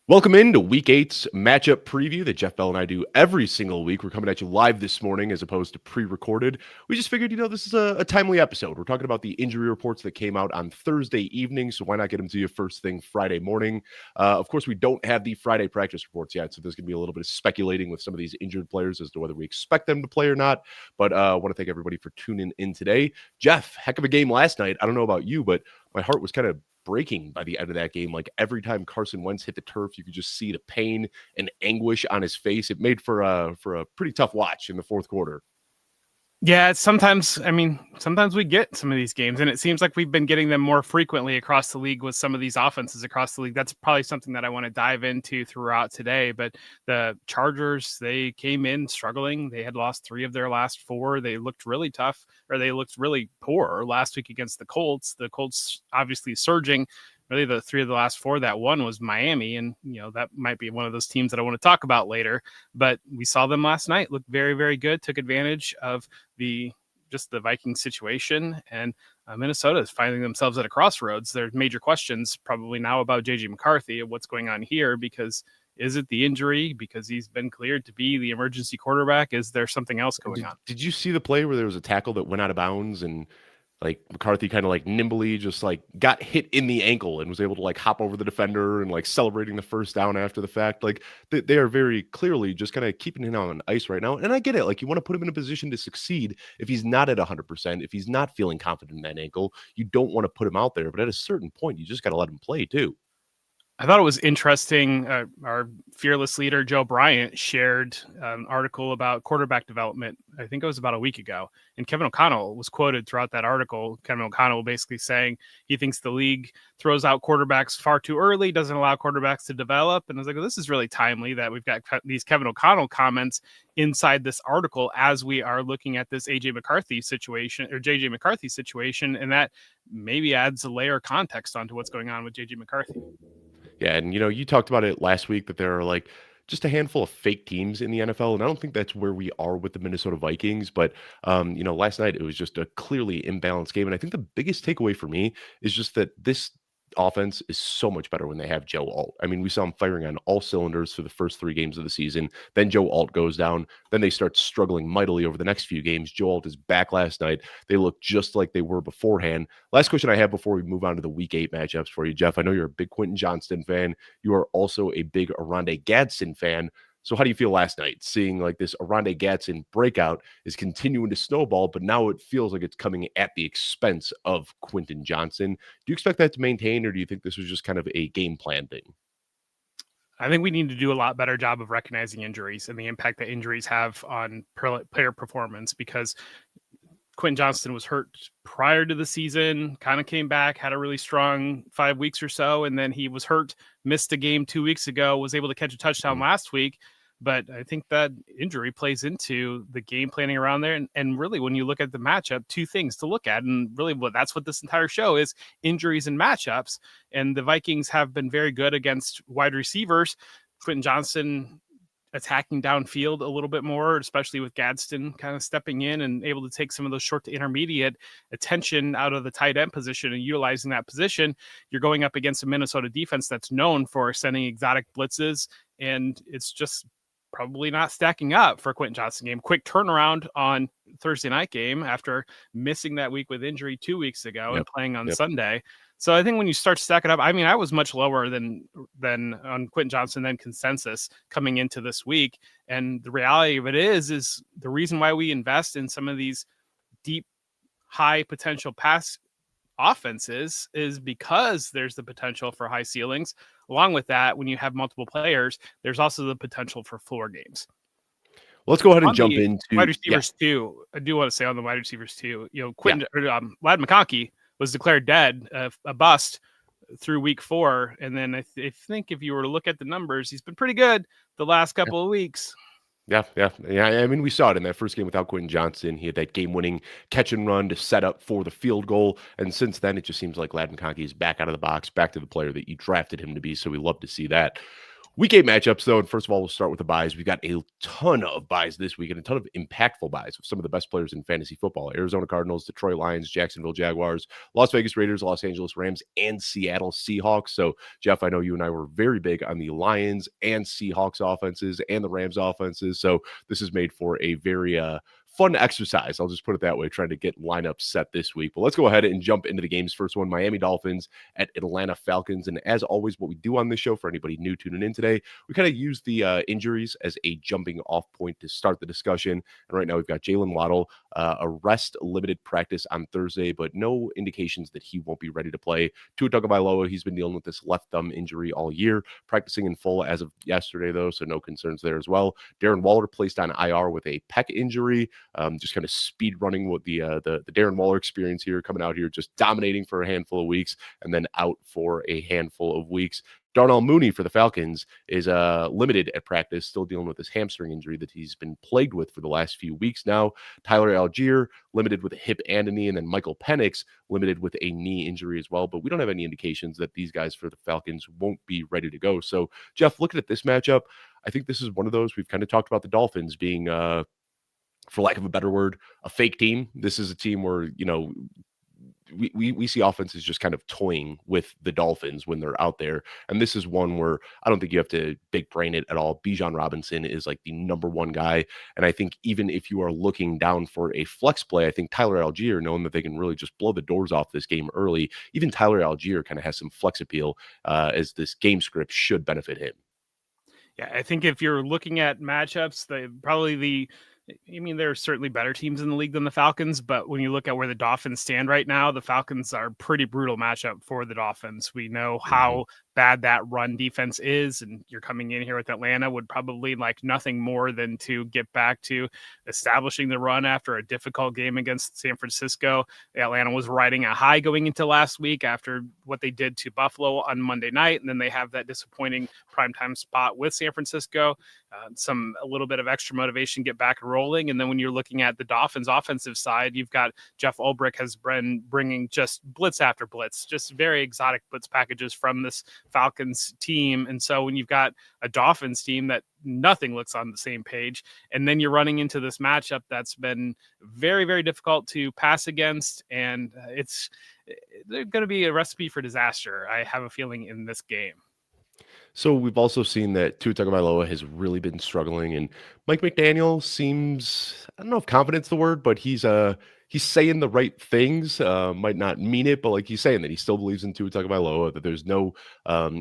Welcome into Week 8's matchup preview that Jeff Bell and I do every single week. We're coming at you live this morning as opposed to pre-recorded. We just figured, this is a timely episode. We're talking about the injury reports that came out on Thursday evening, so why not get them to you first thing Friday morning? Of course, we don't have the Friday practice reports yet, so there's going to be a little bit of speculating with some of these injured players as to whether we expect them to play or not. But I want to thank everybody for tuning in today. Jeff, heck of a game last night. I don't know about you, but my heart was kind of breaking by the end of that game. Like every time Carson Wentz hit the turf, you could just see the pain and anguish on his face. It made for a pretty tough watch in the fourth quarter. Yeah, sometimes we get some of these games, and it seems like we've been getting them more frequently across the league with some of these offenses across the league. That's probably something that I want to dive into throughout today. But the Chargers, they came in struggling. They had lost 3 of their last 4. They looked really tough, or they looked really poor last week against the Colts. The Colts obviously surging. Really, the 3 of the last 4, that one was Miami. And, that might be one of those teams that I want to talk about later. But we saw them last night look very, very good, took advantage of the Viking situation. And Minnesota is finding themselves at a crossroads. There's major questions probably now about J.J. McCarthy and what's going on here, because is it the injury? Because he's been cleared to be the emergency quarterback? Is there something else going on? Did you see the play where there was a tackle that went out of bounds and McCarthy kind of nimbly just got hit in the ankle and was able to hop over the defender and celebrating the first down after the fact? They are very clearly just kind of keeping him on ice right now. And I get it. You want to put him in a position to succeed. If he's not at 100%, if he's not feeling confident in that ankle, you don't want to put him out there. But at a certain point, you just got to let him play too. I thought it was interesting. Our fearless leader, Joe Bryant, shared an article about quarterback development. I think it was about a week ago. And Kevin O'Connell was quoted throughout that article. Kevin O'Connell basically saying he thinks the league throws out quarterbacks far too early, doesn't allow quarterbacks to develop. And I was like, well, this is really timely that we've got these Kevin O'Connell comments inside this article as we are looking at this JJ McCarthy situation. And that maybe adds a layer of context onto what's going on with JJ McCarthy. Yeah, and you talked about it last week that there are just a handful of fake teams in the NFL, and I don't think that's where we are with the Minnesota Vikings. But last night it was just a clearly imbalanced game, and I think the biggest takeaway for me is just that this offense is so much better when they have Joe Alt. I mean, we saw him firing on all cylinders for the first 3 games of the season. Then Joe Alt goes down. Then they start struggling mightily over the next few games. Joe Alt is back last night. They look just like they were beforehand. Last question I have before we move on to the Week 8 matchups for you, Jeff. I know you're a big Quentin Johnston fan. You are also a big Oronde Gadsden fan. So how do you feel last night, seeing this Oronde Gadsden breakout is continuing to snowball, but now it feels like it's coming at the expense of Quentin Johnston? Do you expect that to maintain, or do you think this was just kind of a game plan thing? I think we need to do a lot better job of recognizing injuries and the impact that injuries have on player performance, because Quentin Johnston was hurt prior to the season, kind of came back, had a really strong 5 weeks or so, and then he was hurt, missed a game 2 weeks ago, was able to catch a touchdown last week. But I think that injury plays into the game planning around there. And really, when you look at the matchup, 2 things to look at. And really, that's what this entire show is: injuries and matchups. And the Vikings have been very good against wide receivers. Quentin Johnston attacking downfield a little bit more, especially with Gadsden kind of stepping in and able to take some of those short to intermediate attention out of the tight end position and utilizing that position. You're going up against a Minnesota defense that's known for sending exotic blitzes, and it's just probably not stacking up for a Quentin Johnston game. Quick turnaround on Thursday night game after missing that week with injury 2 weeks ago and playing on Sunday. So I think when you start stacking up, I mean, I was much lower than on Quentin Johnston than consensus coming into this week. And the reality of it is the reason why we invest in some of these deep, high potential pass offenses is because there's the potential for high ceilings. Along with that, when you have multiple players, there's also the potential for floor games. Let's go ahead and jump into wide receivers too. I do want to say on the wide receivers too. Ladd McConkey was declared dead, a bust through week 4, and then I think if you were to look at the numbers, he's been pretty good the last couple of weeks. Yeah. I mean, we saw it in that first game without Quentin Johnston. He had that game-winning catch and run to set up for the field goal. And since then, it just seems like Ladd McConkey is back out of the box, back to the player that you drafted him to be. So we love to see that. Week 8 matchups, though, and first of all, we'll start with the buys. We've got a ton of buys this week and a ton of impactful buys of some of the best players in fantasy football. Arizona Cardinals, Detroit Lions, Jacksonville Jaguars, Las Vegas Raiders, Los Angeles Rams, and Seattle Seahawks. So, Jeff, I know you and I were very big on the Lions and Seahawks offenses and the Rams offenses. So this is made for a very fun exercise. I'll just put it that way, trying to get lineups set this week. But let's go ahead and jump into the games. First one, Miami Dolphins at Atlanta Falcons. And as always, what we do on this show, for anybody new tuning in today, we kind of use the injuries as a jumping off point to start the discussion. And right now we've got Jalen Waddle, a rest limited practice on Thursday, but no indications that he won't be ready to play. Tua Tagovailoa, he's been dealing with this left thumb injury all year, practicing in full as of yesterday, though, so no concerns there as well. Darren Waller placed on IR with a pec injury. Just kind of speed running with the Darren Waller experience here, coming out here, just dominating for a handful of weeks and then out for a handful of weeks. Darnell Mooney for the Falcons is limited at practice, still dealing with this hamstring injury that he's been plagued with for the last few weeks now. Tyler Algier limited with a hip and a knee, and then Michael Penix limited with a knee injury as well. But we don't have any indications that these guys for the Falcons won't be ready to go. So, Jeff, looking at this matchup, I think this is one of those we've kind of talked about the Dolphins being for lack of a better word, a fake team. This is a team where, we see offenses just kind of toying with the Dolphins when they're out there. And this is one where I don't think you have to big brain it at all. Bijan Robinson is like the number one guy. And I think even if you are looking down for a flex play, I think Tyler Algier, knowing that they can really just blow the doors off this game early, even Tyler Algier kind of has some flex appeal as this game script should benefit him. Yeah, I think if you're looking at matchups, there are certainly better teams in the league than the Falcons, but when you look at where the Dolphins stand right now, the Falcons are a pretty brutal matchup for the Dolphins. We know how bad that run defense is, and you're coming in here with Atlanta would probably like nothing more than to get back to establishing the run after a difficult game against San Francisco. Atlanta was riding a high going into last week after what they did to Buffalo on Monday night, and then they have that disappointing primetime spot with San Francisco. A little bit of extra motivation, get back rolling. And then when you're looking at the Dolphins offensive side, you've got Jeff Ulbrich has been bringing just blitz after blitz, just very exotic blitz packages from this Falcons team. And so when you've got a Dolphins team that nothing looks on the same page, and then you're running into this matchup that's been very, very difficult to pass against, and it's going to be a recipe for disaster, I have a feeling, in this game. So we've also seen that Tua Tagovailoa has really been struggling, and Mike McDaniel seems, I don't know if confident's the word, but he's saying the right things. Might not mean it, but like he's saying that he still believes in Tua Tagovailoa, that there's no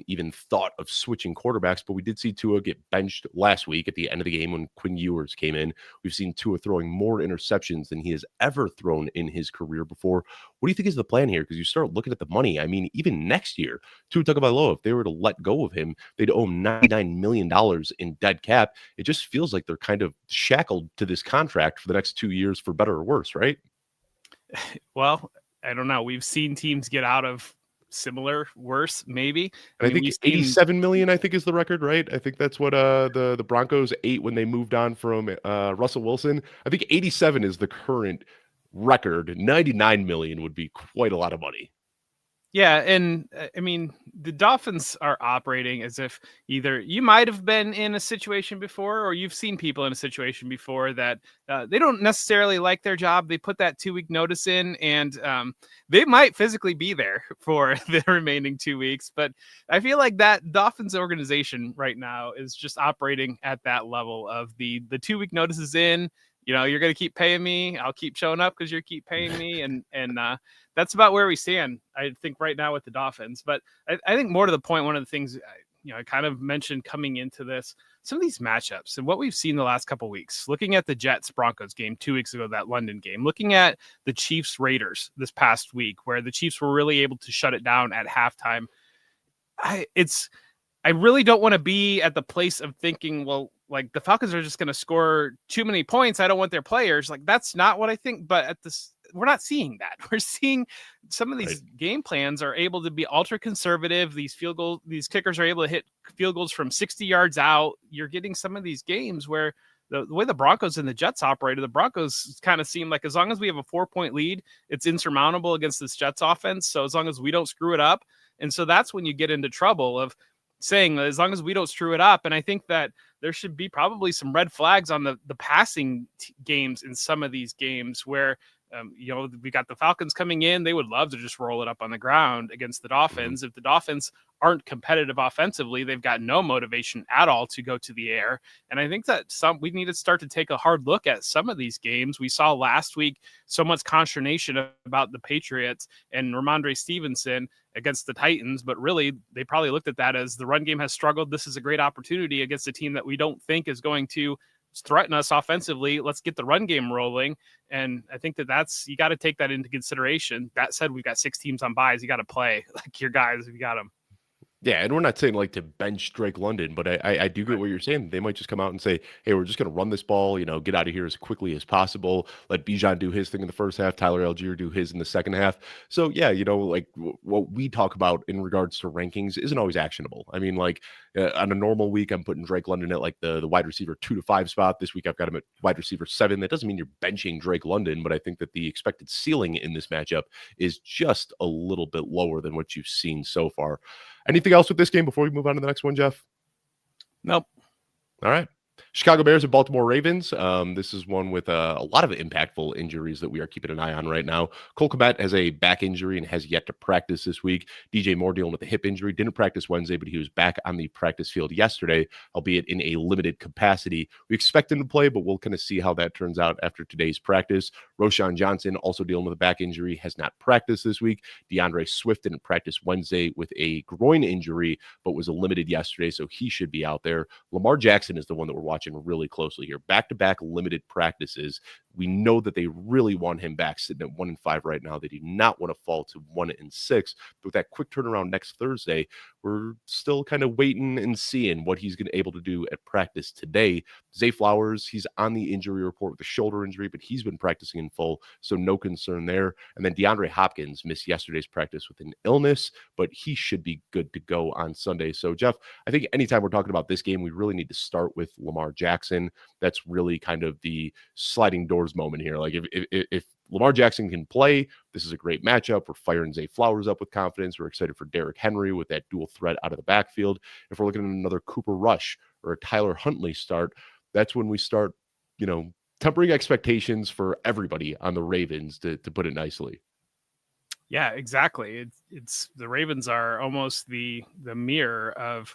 even thought of switching quarterbacks. But we did see Tua get benched last week at the end of the game when Quinn Ewers came in. We've seen Tua throwing more interceptions than he has ever thrown in his career before. What do you think is the plan here? Because you start looking at the money. I mean, even next year, Tua Tagovailoa, if they were to let go of him, they'd owe $99 million in dead cap. It just feels like they're kind of shackled to this contract for the next 2 years, for better or worse, right? Well, I don't know. We've seen teams get out of similar, worse, maybe. I think 87 million, I think, is the record, right? I think that's what the Broncos ate when they moved on from Russell Wilson. I think 87 is the current record. 99 million would be quite a lot of money. Yeah, and I mean, the Dolphins are operating as if either you might have been in a situation before, or you've seen people in a situation before that they don't necessarily like their job. They put that 2-week notice in, and they might physically be there for the remaining 2 weeks. But I feel like that Dolphins organization right now is just operating at that level of the 2-week notice is in. You're going to keep paying me. I'll keep showing up because you keep paying me. And that's about where we stand, I think, right now with the Dolphins. But I think more to the point, one of the things, I kind of mentioned coming into this, some of these matchups and what we've seen the last couple of weeks, looking at the Jets-Broncos game 2 weeks ago, that London game, looking at the Chiefs-Raiders this past week, where the Chiefs were really able to shut it down at halftime. I really don't want to be at the place of thinking, well, like the Falcons are just going to score too many points. I don't want their players. Like, that's not what I think. But we're not seeing that. We're seeing some of these game plans are able to be ultra conservative. These kickers are able to hit field goals from 60 yards out. You're getting some of these games where the way the Broncos and the Jets operated, the Broncos kind of seem like as long as we have a 4-point lead, it's insurmountable against this Jets offense. So as long as we don't screw it up. And so that's when you get into trouble of saying, as long as we don't screw it up. And I think that there should be probably some red flags on the passing games in some of these games where we got the Falcons coming in. They would love to just roll it up on the ground against the Mhm. Dolphins. If the Dolphins aren't competitive offensively, they've got no motivation at all to go to the air. And I think that we need to start to take a hard look at some of these games. We saw last week so much consternation about the Patriots and Ramondre Stevenson against the Titans, but really they probably looked at that as the run game has struggled. This is a great opportunity against a team that we don't think is going to threaten us offensively. Let's get the run game rolling. And I think that's, you got to take that into consideration. That said, we've got 6 teams on buys. You got to play like your guys if you got them. Yeah, and we're not saying like to bench Drake London, but I do get Right. what you're saying. They might just come out and say, "Hey, we're just going to run this ball, get out of here as quickly as possible. Let Bijan do his thing in the first half, Tyler Algier do his in the second half." So yeah, like what we talk about in regards to rankings isn't always actionable. I mean, like on a normal week, I'm putting Drake London at like the wide receiver 2 to 5 spot. This week, I've got him at wide receiver 7. That doesn't mean you're benching Drake London, but I think that the expected ceiling in this matchup is just a little bit lower than what you've seen so far. Anything else with this game before we move on to the next one, Jeff? Nope. All right. Chicago Bears and Baltimore Ravens. This is one with a lot of impactful injuries that we are keeping an eye on right now. Cole Kmet has a back injury and has yet to practice this week. DJ Moore dealing with a hip injury. Didn't practice Wednesday, but he was back on the practice field yesterday, albeit in a limited capacity. We expect him to play, but we'll kind of see how that turns out after today's practice. Roshan Johnson, also dealing with a back injury, has not practiced this week. DeAndre Swift didn't practice Wednesday with a groin injury, but was limited yesterday, so he should be out there. Lamar Jackson is the one that we're watching really closely here. Back-to-back limited practices. We know that they really want him back, sitting at 1-5 right now. They do not want to fall to 1-6. But with that quick turnaround next Thursday, we're still kind of waiting and seeing what he's going to able to do at practice today. Zay Flowers, he's on the injury report with a shoulder injury, but he's been practicing in full, so no concern there. And then DeAndre Hopkins missed yesterday's practice with an illness, but he should be good to go on Sunday. So, Jeff, I think anytime we're talking about this game, we really need to start with Lamar Jackson. That's really kind of the sliding doors moment here. Like if Lamar Jackson can play, this is a great matchup. We're firing Zay Flowers up with confidence. We're excited for Derrick Henry with that dual threat out of the backfield. If we're looking at another Cooper Rush or a Tyler Huntley start, that's when we start, tempering expectations for everybody on the Ravens, to put it nicely. Yeah, exactly. It's the Ravens are almost the mirror of,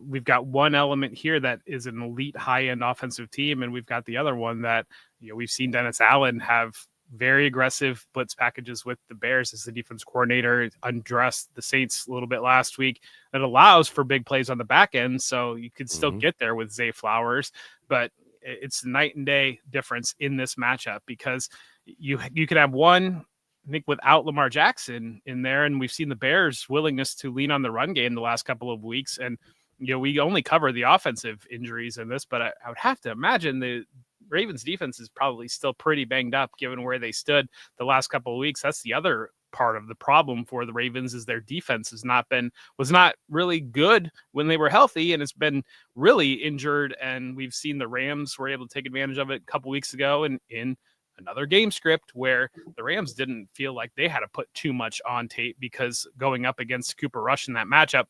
we've got one element here that is an elite high end offensive team, and we've got the other one that, we've seen Dennis Allen have very aggressive blitz packages with the Bears as the defense coordinator, undressed the Saints a little bit last week. That allows for big plays on the back end, so you could still get there with Zay Flowers, but it's night and day difference in this matchup because you could have one, I think, without Lamar Jackson in there, and we've seen the Bears' willingness to lean on the run game the last couple of weeks. And, we only cover the offensive injuries in this, but I would have to imagine the Ravens defense is probably still pretty banged up given where they stood the last couple of weeks. That's the other part of the problem for the Ravens is their defense was not really good when they were healthy, and it's been really injured. And we've seen the Rams were able to take advantage of it a couple weeks ago and in another game script where the Rams didn't feel like they had to put too much on tape because going up against Cooper Rush in that matchup,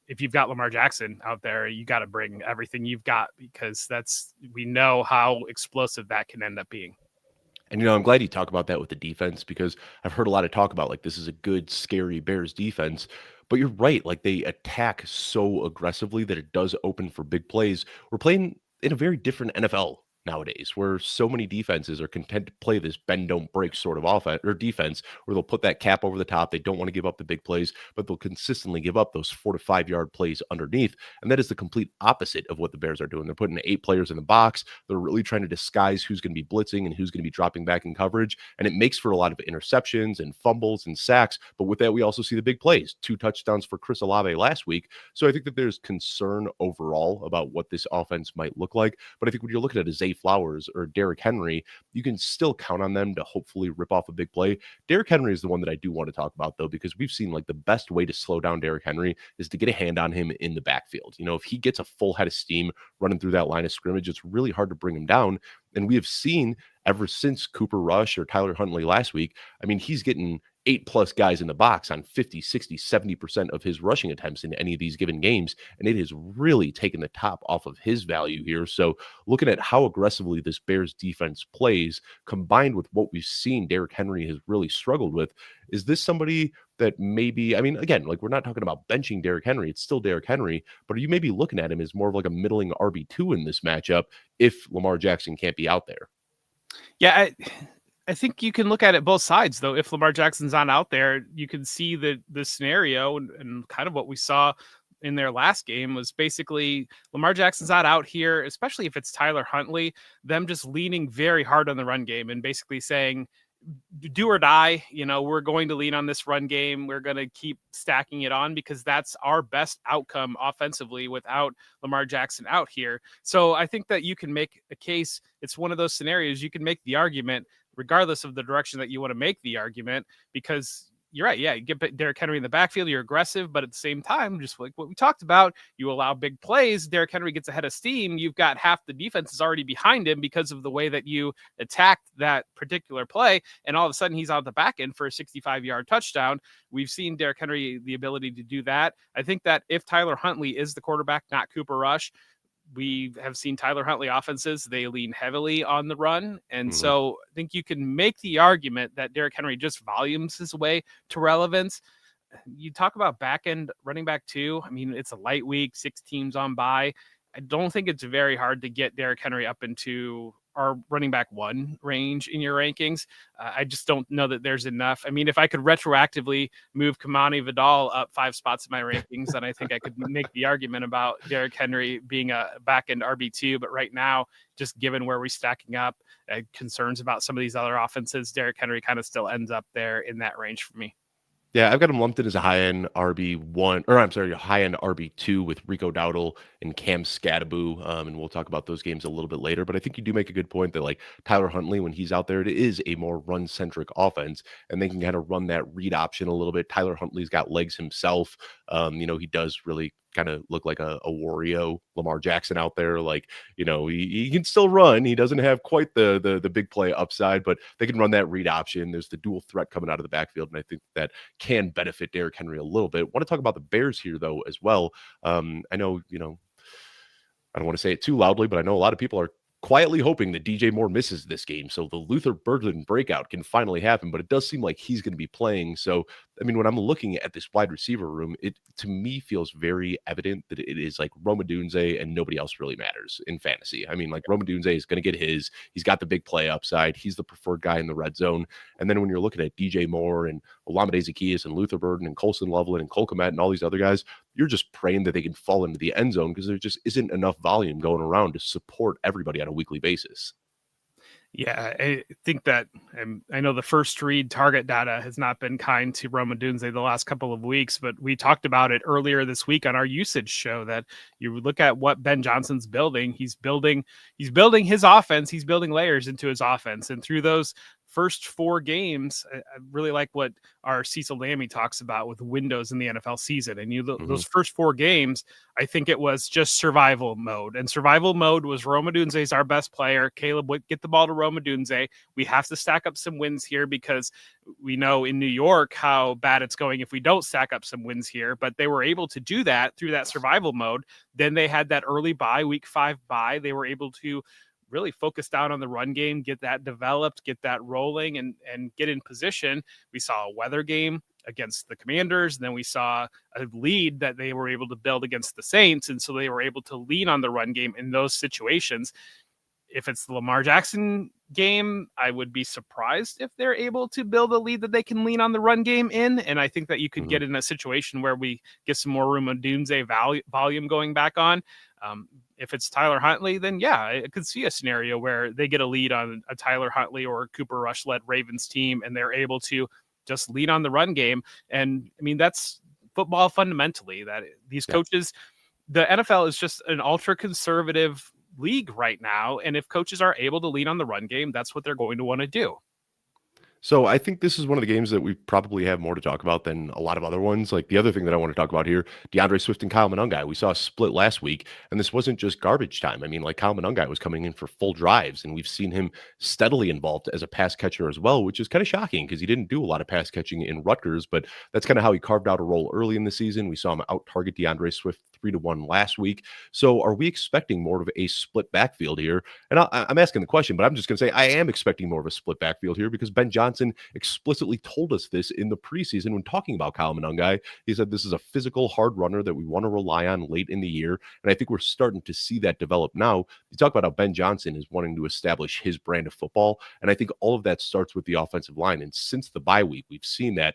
if you've got Lamar Jackson out there, you got to bring everything you've got because we know how explosive that can end up being. And, I'm glad you talk about that with the defense because I've heard a lot of talk about like this is a good, scary Bears defense. But you're right. Like they attack so aggressively that it does open for big plays. We're playing in a very different NFL nowadays where so many defenses are content to play this bend don't break sort of offense or defense where they'll put that cap over the top. They don't want to give up the big plays, but they'll consistently give up those 4 to 5 yard plays underneath. And that is the complete opposite of what the Bears are doing. They're putting 8 players in the box. They're really trying to disguise who's going to be blitzing and who's going to be dropping back in coverage. And it makes for a lot of interceptions and fumbles and sacks. But with that, we also see the big plays, 2 touchdowns for Chris Olave last week. So I think that there's concern overall about what this offense might look like. But I think when you're looking at a Zay Flowers or Derrick Henry, you can still count on them to hopefully rip off a big play. Derrick Henry is the one that I do want to talk about, though, because we've seen like the best way to slow down Derrick Henry is to get a hand on him in the backfield. If he gets a full head of steam running through that line of scrimmage, it's really hard to bring him down. And we have seen ever since Cooper Rush or Tyler Huntley last week, I mean, he's getting 8+ guys in the box on 50, 60, 70% of his rushing attempts in any of these given games. And it has really taken the top off of his value here. So looking at how aggressively this Bears defense plays, combined with what we've seen Derrick Henry has really struggled with, is this somebody that maybe, I mean, again, like we're not talking about benching Derrick Henry. It's still Derrick Henry, but are you maybe looking at him as more of like a middling RB2 in this matchup if Lamar Jackson can't be out there? Yeah, I think you can look at it both sides, though. If Lamar Jackson's not out there, you can see the scenario and kind of what we saw in their last game was basically Lamar Jackson's not out here, especially if it's Tyler Huntley, them just leaning very hard on the run game and basically saying, do or die, we're going to lean on this run game. We're going to keep stacking it on because that's our best outcome offensively without Lamar Jackson out here. So I think that you can make a case. It's one of those scenarios you can make the argument regardless of the direction that you want to make the argument, because you're right. Yeah, you get Derrick Henry in the backfield, you're aggressive, but at the same time, just like what we talked about, you allow big plays. Derrick Henry gets ahead of steam. You've got half the defense is already behind him because of the way that you attacked that particular play. And all of a sudden, he's out the back end for a 65-yard touchdown. We've seen Derrick Henry the ability to do that. I think that if Tyler Huntley is the quarterback, not Cooper Rush, we have seen Tyler Huntley offenses, they lean heavily on the run. And so I think you can make the argument that Derrick Henry just volumes his way to relevance. You talk about back end running back too. I mean, it's a light week, 6 teams on bye. I don't think it's very hard to get Derrick Henry up into our running back 1 range in your rankings. I just don't know that there's enough. I mean, if I could retroactively move Kamani Vidal up 5 spots in my rankings, then I think I could make the argument about Derrick Henry being a back-end RB2. But right now, just given where we're stacking up, concerns about some of these other offenses, Derrick Henry kind of still ends up there in that range for me. Yeah, I've got him lumped in as a high-end RB1, or I'm sorry, a high-end RB2 with Rico Dowdle and Cam Scadaboo, and we'll talk about those games a little bit later. But I think you do make a good point that like Tyler Huntley, when he's out there, it is a more run-centric offense, and they can kind of run that read option a little bit. Tyler Huntley's got legs himself. He does really kind of look like a Wario Lamar Jackson out there. Like, he can still run. He doesn't have quite the big play upside, but they can run that read option. There's the dual threat coming out of the backfield, and I think that can benefit Derrick Henry a little bit. Want to talk about the Bears here though as well. I know, I don't want to say it too loudly, but I know a lot of people are quietly hoping that DJ Moore misses this game so the Luther Burden breakout can finally happen, but it does seem like he's going to be playing. So, I mean, when I'm looking at this wide receiver room, it to me feels very evident that it is like Rome Odunze and nobody else really matters in fantasy. I mean, like Rome Odunze is going to get he's got the big play upside. He's the preferred guy in the red zone. And then when you're looking at DJ Moore and Olamide Zaccheaus and Luther Burden and Colson Loveland and Cole Kmet and all these other guys, you're just praying that they can fall into the end zone because there just isn't enough volume going around to support everybody on a weekly basis. Yeah, I think that I know the first read target data has not been kind to Rome Odunze the last couple of weeks, but we talked about it earlier this week on our usage show that you look at what Ben Johnson's building. He's building his offense. He's building layers into his offense. And through those first 4 games, I really like what our Cecil Lammy talks about with windows in the NFL season. And those first 4 games, I think it was just survival mode. And survival mode was Rome Odunze is our best player. Caleb, get the ball to Rome Odunze. We have to stack up some wins here because we know in New York how bad it's going if we don't stack up some wins here. But they were able to do that through that survival mode. Then they had that early bye, week 5 bye. They were able to really focus down on the run game, get that developed, get that rolling, and get in position. We saw a weather game against the Commanders. And then we saw a lead that they were able to build against the Saints. And so they were able to lean on the run game in those situations. If it's the Lamar Jackson game, I would be surprised if they're able to build a lead that they can lean on the run game in. And I think that you could get in a situation where we get some more room on Odunze volume going back on. If it's Tyler Huntley, then yeah, I could see a scenario where they get a lead on a Tyler Huntley or Cooper Rush-led Ravens team, and they're able to just lead on the run game. And I mean, that's football fundamentally, that these coaches, the NFL is just an ultra conservative league right now. And if coaches are able to lead on the run game, that's what they're going to want to do. So I think this is one of the games that we probably have more to talk about than a lot of other ones. Like the other thing that I want to talk about here, DeAndre Swift and Kyle Monangai. We saw a split last week, and this wasn't just garbage time. I mean, like Kyle Monangai was coming in for full drives, and we've seen him steadily involved as a pass catcher as well, which is kind of shocking because he didn't do a lot of pass catching in Rutgers, but that's kind of how he carved out a role early in the season. We saw him out target DeAndre Swift 3-1 last week. So are we expecting more of a split backfield here? And I'm asking the question, but I'm just going to say I am expecting more of a split backfield here because Ben Johnson explicitly told us this in the preseason when talking about Kyle Monangai. He said this is a physical, hard runner that we want to rely on late in the year. And I think we're starting to see that develop now. You talk about how Ben Johnson is wanting to establish his brand of football. And I think all of that starts with the offensive line. And since the bye week, we've seen that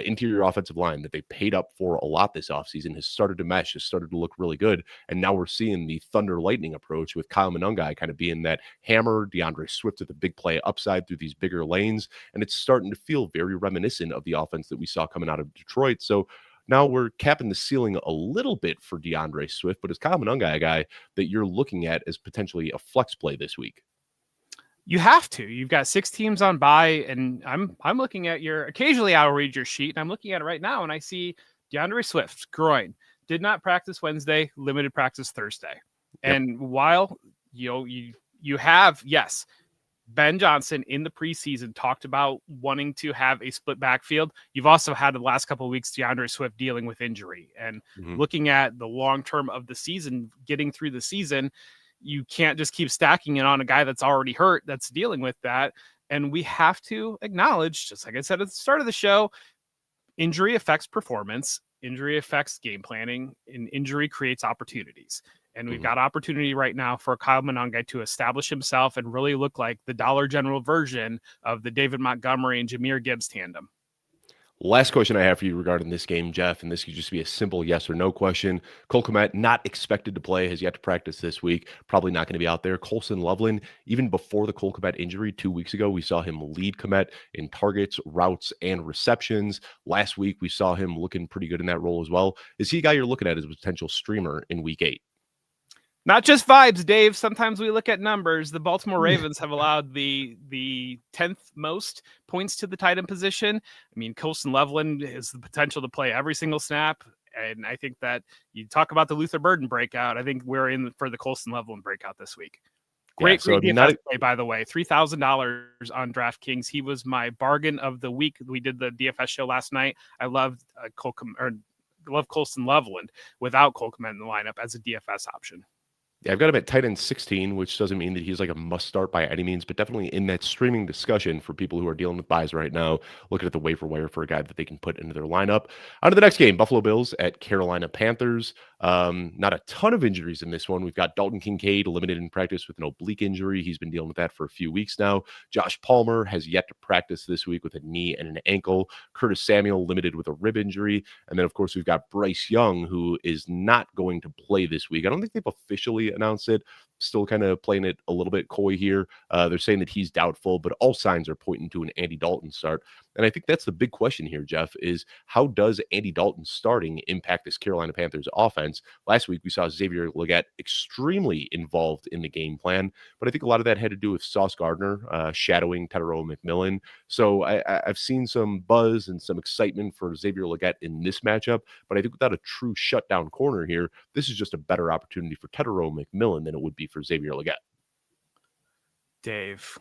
interior offensive line that they paid up for a lot this offseason has started to mesh, has started to look really good. And now we're seeing the thunder lightning approach with Kyle Monangai kind of being that hammer, DeAndre Swift with the big play upside through these bigger lanes. And it's starting to feel very reminiscent of the offense that we saw coming out of Detroit. So now we're capping the ceiling a little bit for DeAndre Swift, but is Kyle Monangai a guy that you're looking at as potentially a flex play this week? You have to. You've got 6 teams on bye, and I'm looking at your. Occasionally, I'll read your sheet, and I'm looking at it right now, and I see DeAndre Swift groin, did not practice Wednesday, limited practice Thursday, Yep. and while you have yes, Ben Johnson in the preseason talked about wanting to have a split backfield. You've also had the last couple of weeks DeAndre Swift dealing with injury, and looking at the long term of the season, getting through the season. You can't just keep stacking it on a guy that's already hurt, that's dealing with that. And we have to acknowledge, just like I said at the start of the show, injury affects performance, injury affects game planning, and injury creates opportunities. And we've got opportunity right now for Kyle Monangai to establish himself and really look like the Dollar General version of the David Montgomery and Jahmyr Gibbs tandem. Last question I have for you regarding this game, Jeff, and this could just be a simple yes or no question. Cole Kmet, not expected to play, has yet to practice this week. Probably not going to be out there. Colson Loveland, even before the Cole Kmet injury 2 weeks ago, we saw him lead Kmet in targets, routes, and receptions. Last week, we saw him looking pretty good in that role as well. Is he a guy you're looking at as a potential streamer in week 8? Not just vibes, Dave. Sometimes we look at numbers. The Baltimore Ravens have allowed the 10th most points to the tight end position. I mean, Colson Loveland has the potential to play every single snap. And I think that you talk about the Luther Burden breakout. I think we're in for the Colson Loveland breakout this week. Great DFS play, by the way. $3,000 on DraftKings. He was my bargain of the week. We did the DFS show last night. I loved Colson Loveland without Cole Kmet in the lineup as a DFS option. Yeah, I've got him at tight end 16, which doesn't mean that he's like a must start by any means, but definitely in that streaming discussion for people who are dealing with buys right now, looking at the waiver wire for a guy that they can put into their lineup. On to the next game, Buffalo Bills at Carolina Panthers. Not a ton of injuries in this one. We've got Dalton Kincaid limited in practice with an oblique injury. He's been dealing with that for a few weeks now. Josh Palmer has yet to practice this week with a knee and an ankle. Curtis Samuel limited with a rib injury. And then, of course, we've got Bryce Young, who is not going to play this week. I don't think they've officially announced it. Still kind of playing it a little bit coy here. They're saying that he's doubtful, but all signs are pointing to an Andy Dalton start. And I think that's the big question here, Jeff, is how does Andy Dalton starting impact this Carolina Panthers offense? Last week, we saw Xavier Legette extremely involved in the game plan, but I think a lot of that had to do with Sauce Gardner shadowing Tetairoa McMillan. So I've seen some buzz and some excitement for Xavier Legette in this matchup, but I think without a true shutdown corner here, this is just a better opportunity for Tetairoa McMillan than it would be for Xavier Legette. Dave,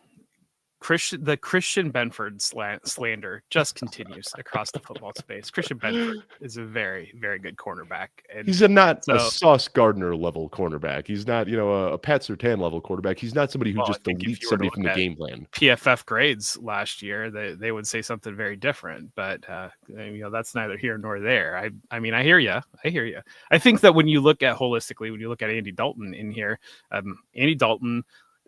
the Christian Benford slander just continues across the football space. Christian Benford is a very, very good cornerback. And he's not a Sauce Gardner level cornerback. He's not, a Pat Surtain level quarterback. He's not somebody who just deletes somebody from the game plan. PFF grades last year, they would say something very different, but that's neither here nor there. I mean, I hear you. I think that when you look at holistically, when you look at Andy Dalton in here, Andy Dalton.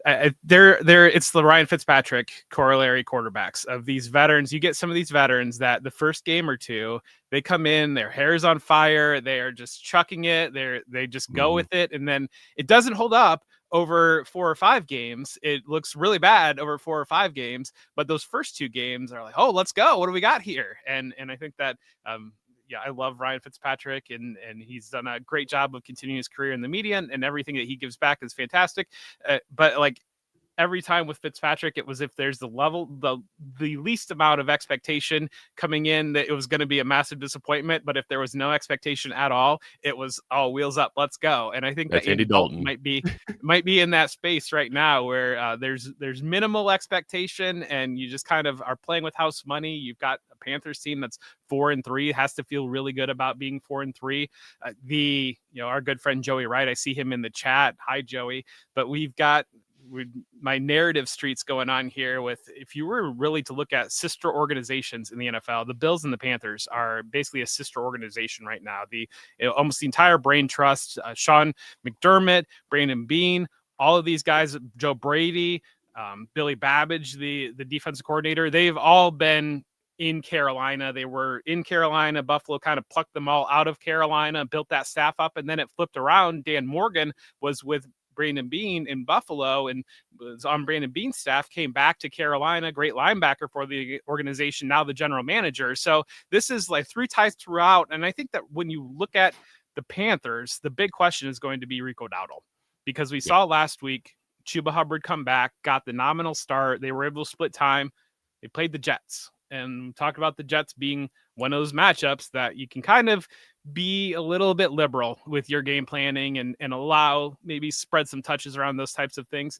It's the Ryan Fitzpatrick corollary quarterbacks of these veterans. You get some of these veterans that the first game or two, they come in, their hair's on fire, they are just chucking it, they just go with it, and then it doesn't hold up over 4 or 5 games. It looks really bad over 4 or 5 games, but those first 2 games are like, oh, let's go. What do we got here? And I think that I love Ryan Fitzpatrick, and he's done a great job of continuing his career in the media, and everything that he gives back is fantastic. But every time with Fitzpatrick, it was if there's the least amount of expectation coming in, that it was going to be a massive disappointment. But if there was no expectation at all, it was, oh, wheels up, let's go. And I think that That's Andy Andy Dalton Dalton. might be in that space right now where there's minimal expectation, and you just kind of are playing with house money. You've got a Panthers team that's 4-3, has to feel really good about being 4-3. Our good friend Joey Wright, I see him in the chat. Hi, Joey. But we've got my narrative streets going on here with, if you were really to look at sister organizations in the NFL, the Bills and the Panthers are basically a sister organization right now. Almost the entire brain trust, Sean McDermott, Brandon Beane, all of these guys, Joe Brady, Billy Babbage, the defensive coordinator, they've all been in Carolina. They were in Carolina. Buffalo kind of plucked them all out of Carolina, built that staff up, and then it flipped around. Dan Morgan was with Brandon Beane in Buffalo and was on Brandon Beane's staff, came back to Carolina, great linebacker for the organization, now the general manager. So this is like three ties throughout. And I think that when you look at the Panthers, the big question is going to be Rico Dowdle, because we saw last week Chuba Hubbard come back, got the nominal start. They were able to split time. They played the Jets, and talked about the Jets being one of those matchups that you can kind of be a little bit liberal with your game planning and allow, maybe spread some touches around those types of things.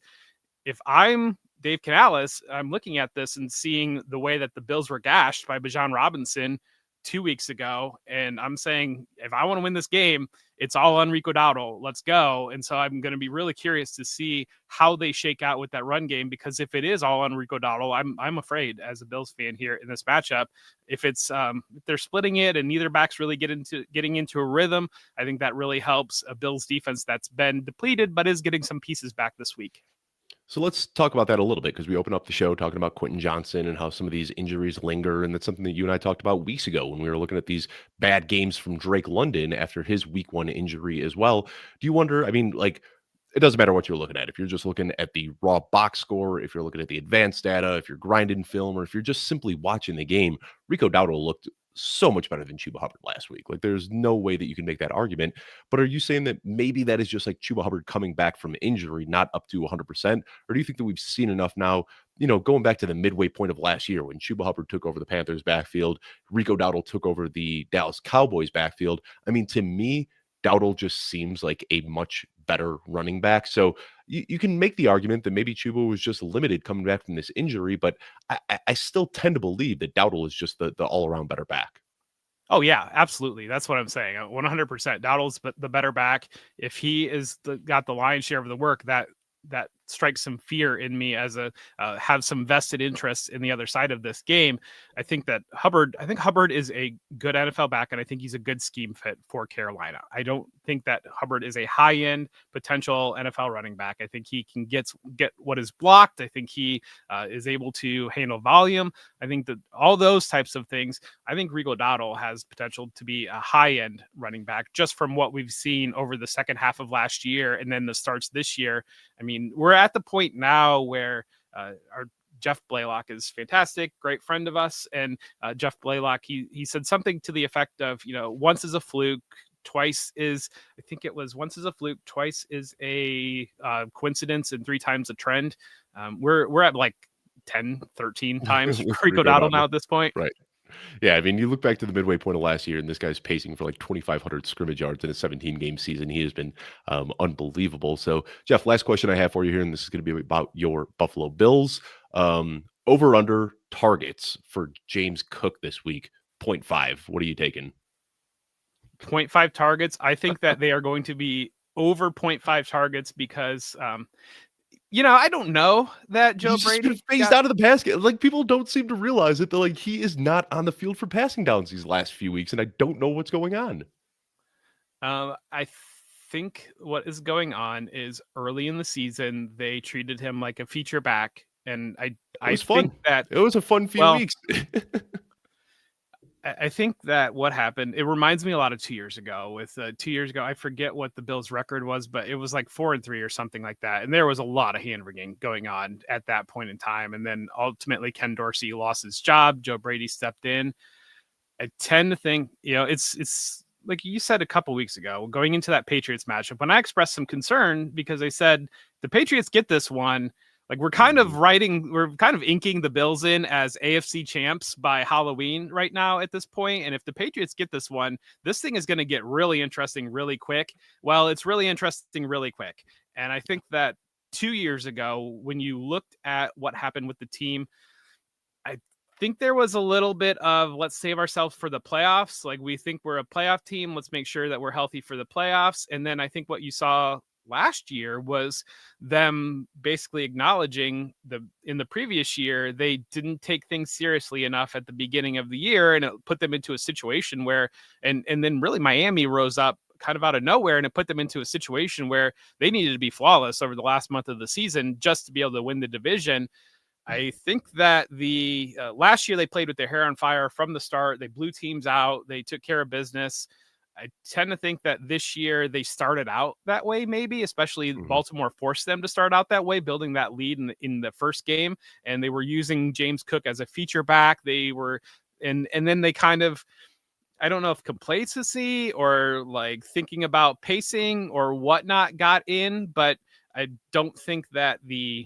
If I'm Dave Canales, I'm looking at this and seeing the way that the Bills were gashed by Bijan Robinson 2 weeks ago. And I'm saying, if I want to win this game, it's all on Rico Dowdle. Let's go. And so I'm going to be really curious to see how they shake out with that run game, because if it is all on Rico Dowdle, I'm afraid as a Bills fan here in this matchup, if it's if they're splitting it and neither back's really getting into a rhythm, I think that really helps a Bills defense that's been depleted but is getting some pieces back this week. So let's talk about that a little bit, because we opened up the show talking about Quentin Johnson and how some of these injuries linger. And that's something that you and I talked about weeks ago when we were looking at these bad games from Drake London after his week 1 injury as well. Do you wonder, I mean, like, it doesn't matter what you're looking at. If you're just looking at the raw box score, if you're looking at the advanced data, if you're grinding film, or if you're just simply watching the game, Rico Dowdle looked so much better than Chuba Hubbard last week. Like, there's no way that you can make that argument. But are you saying that maybe that is just like Chuba Hubbard coming back from injury, not up to 100%? Or do you think that we've seen enough now, going back to the midway point of last year when Chuba Hubbard took over the Panthers backfield, Rico Dowdle took over the Dallas Cowboys backfield? I mean, to me, Dowdle just seems like a much better running back. So you can make the argument that maybe Chuba was just limited coming back from this injury, but I still tend to believe that Dowdle is just the all-around better back. Oh, yeah, absolutely. That's what I'm saying. 100%. Dowdle's the better back. If he is got the lion's share of the work, that strikes some fear in me as have some vested interest in the other side of this game. I think Hubbard is a good NFL back, and I think he's a good scheme fit for Carolina. I don't think that Hubbard is a high-end potential NFL running back. I think he can get what is blocked. I think he is able to handle volume. I think that all those types of things, I think Rico Dowdle has potential to be a high-end running back just from what we've seen over the second half of last year and then the starts this year. I mean, we're at the point now where our Jeff Blaylock is fantastic, great friend of us. And Jeff Blaylock, he said something to the effect of, once is a fluke, once is a fluke, twice is a coincidence, and 3 times a trend. We're at like 10, 13 times Rico Dowdle now at this point. Right. Yeah, I mean, you look back to the midway point of last year, and this guy's pacing for like 2,500 scrimmage yards in a 17-game season. He has been unbelievable. So, Jeff, last question I have for you here, and this is going to be about your Buffalo Bills. Over/under targets for James Cook this week, 0.5. What are you taking? 0.5 targets. I think that they are going to be over 0.5 targets because I don't know that Joe Brady phased out of the pass game. Like, people don't seem to realize it. They're like, he is not on the field for passing downs these last few weeks, and I don't know what's going on. I think what is going on is early in the season they treated him like a feature back, and I think that it was a fun few weeks. I think that what happened, it reminds me a lot of 2 years ago. 2 years ago, I forget what the Bills' record was, but it was like 4-3 or something like that. And there was a lot of hand-wringing going on at that point in time. And then ultimately, Ken Dorsey lost his job. Joe Brady stepped in. I tend to think, it's like you said a couple weeks ago, going into that Patriots matchup, when I expressed some concern because I said, the Patriots get this one, Like Mhm. we're kind of inking the Bills in as AFC champs by Halloween right now at this point. And if the Patriots get this one, this thing is going to get really interesting really quick. Well, it's really interesting really quick. And I think that 2 years ago, when you looked at what happened with the team, I think there was a little bit of let's save ourselves for the playoffs. Like we think we're a playoff team. Let's make sure that we're healthy for the playoffs. And then I think what you saw last year was them basically acknowledging the in the previous year they didn't take things seriously enough at the beginning of the year, and it put them into a situation where and then really Miami rose up kind of out of nowhere, and it put them into a situation where they needed to be flawless over the last month of the season just to be able to win the division. I think that the last year they played with their hair on fire from the start. They blew teams out. They took care of business. I tend to think that this year they started out that way, maybe, especially Mhm. Baltimore forced them to start out that way, building that lead in the first game. And they were using James Cook as a feature back. They were, and then they kind of, I don't know if complacency or like thinking about pacing or whatnot got in, but I don't think that the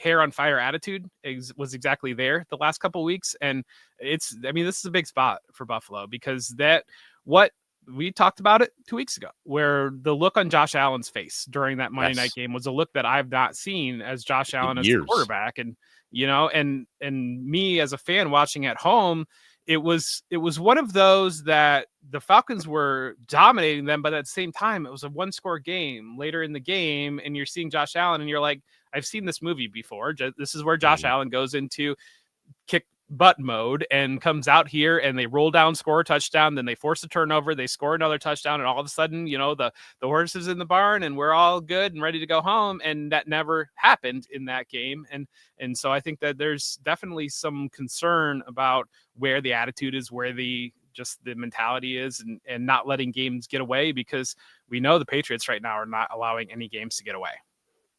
hair on fire attitude was exactly there the last couple of weeks. And it's, I mean, this is a big spot for Buffalo because that what we talked about it 2 weeks ago, where the look on Josh Allen's face during that Monday night Yes. game was a look that I've not seen as Josh In Allen as the years. quarterback. And and me as a fan watching at home, it was one of those that the Falcons were dominating them, but at the same time, it was a one score game later in the game, and you're seeing Josh Allen, and you're like, I've seen this movie before. This is where Josh Mhm. Allen goes into kick butt mode and comes out here and they roll down, score a touchdown, then they force a turnover, they score another touchdown, and all of a sudden, the horse is in the barn and we're all good and ready to go home. And that never happened in that game. And so I think that there's definitely some concern about where the attitude is, where the mentality is, and not letting games get away, because we know the Patriots right now are not allowing any games to get away.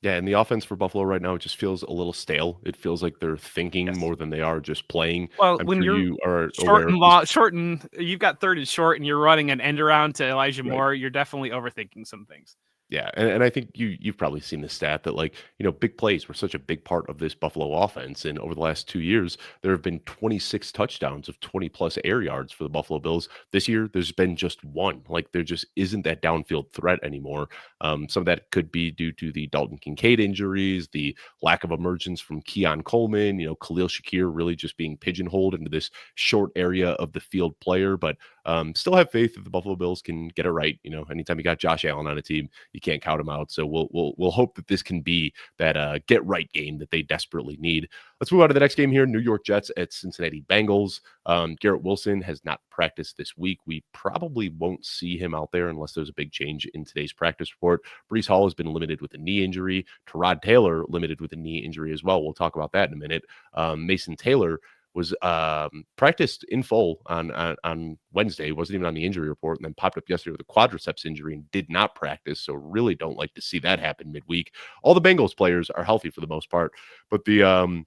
Yeah, and the offense for Buffalo right now, it just feels a little stale. It feels like they're thinking Yes. more than they are just playing. Well, I'm when sure you're you are aware of this. short and you've got third and short and you're running an end around to Elijah Right. Moore, you're definitely overthinking some things. Yeah, and I think you've probably seen the stat that, like, big plays were such a big part of this Buffalo offense, and over the last 2 years, there have been 26 touchdowns of 20 plus air yards for the Buffalo Bills. This year, there's been just one. Like, there just isn't that downfield threat anymore. Some of that could be due to the Dalton Kincaid injuries, the lack of emergence from Keon Coleman, Khalil Shakir really just being pigeonholed into this short area of the field player, but still have faith that the Buffalo Bills can get it right. Anytime you got Josh Allen on a team, you can't count them out. So we'll hope that this can be that get right game that they desperately need. Let's move on to the next game here. New York Jets at Cincinnati Bengals. Garrett Wilson has not practiced this week. We probably won't see him out there unless there's a big change in today's practice report. Brees Hall has been limited with a knee injury. Terod Taylor limited with a knee injury as well. We'll talk about that in a minute. Mason Taylor was practiced in full on Wednesday, wasn't even on the injury report, and then popped up yesterday with a quadriceps injury and did not practice. So really don't like to see that happen midweek. All the Bengals players are healthy for the most part, but the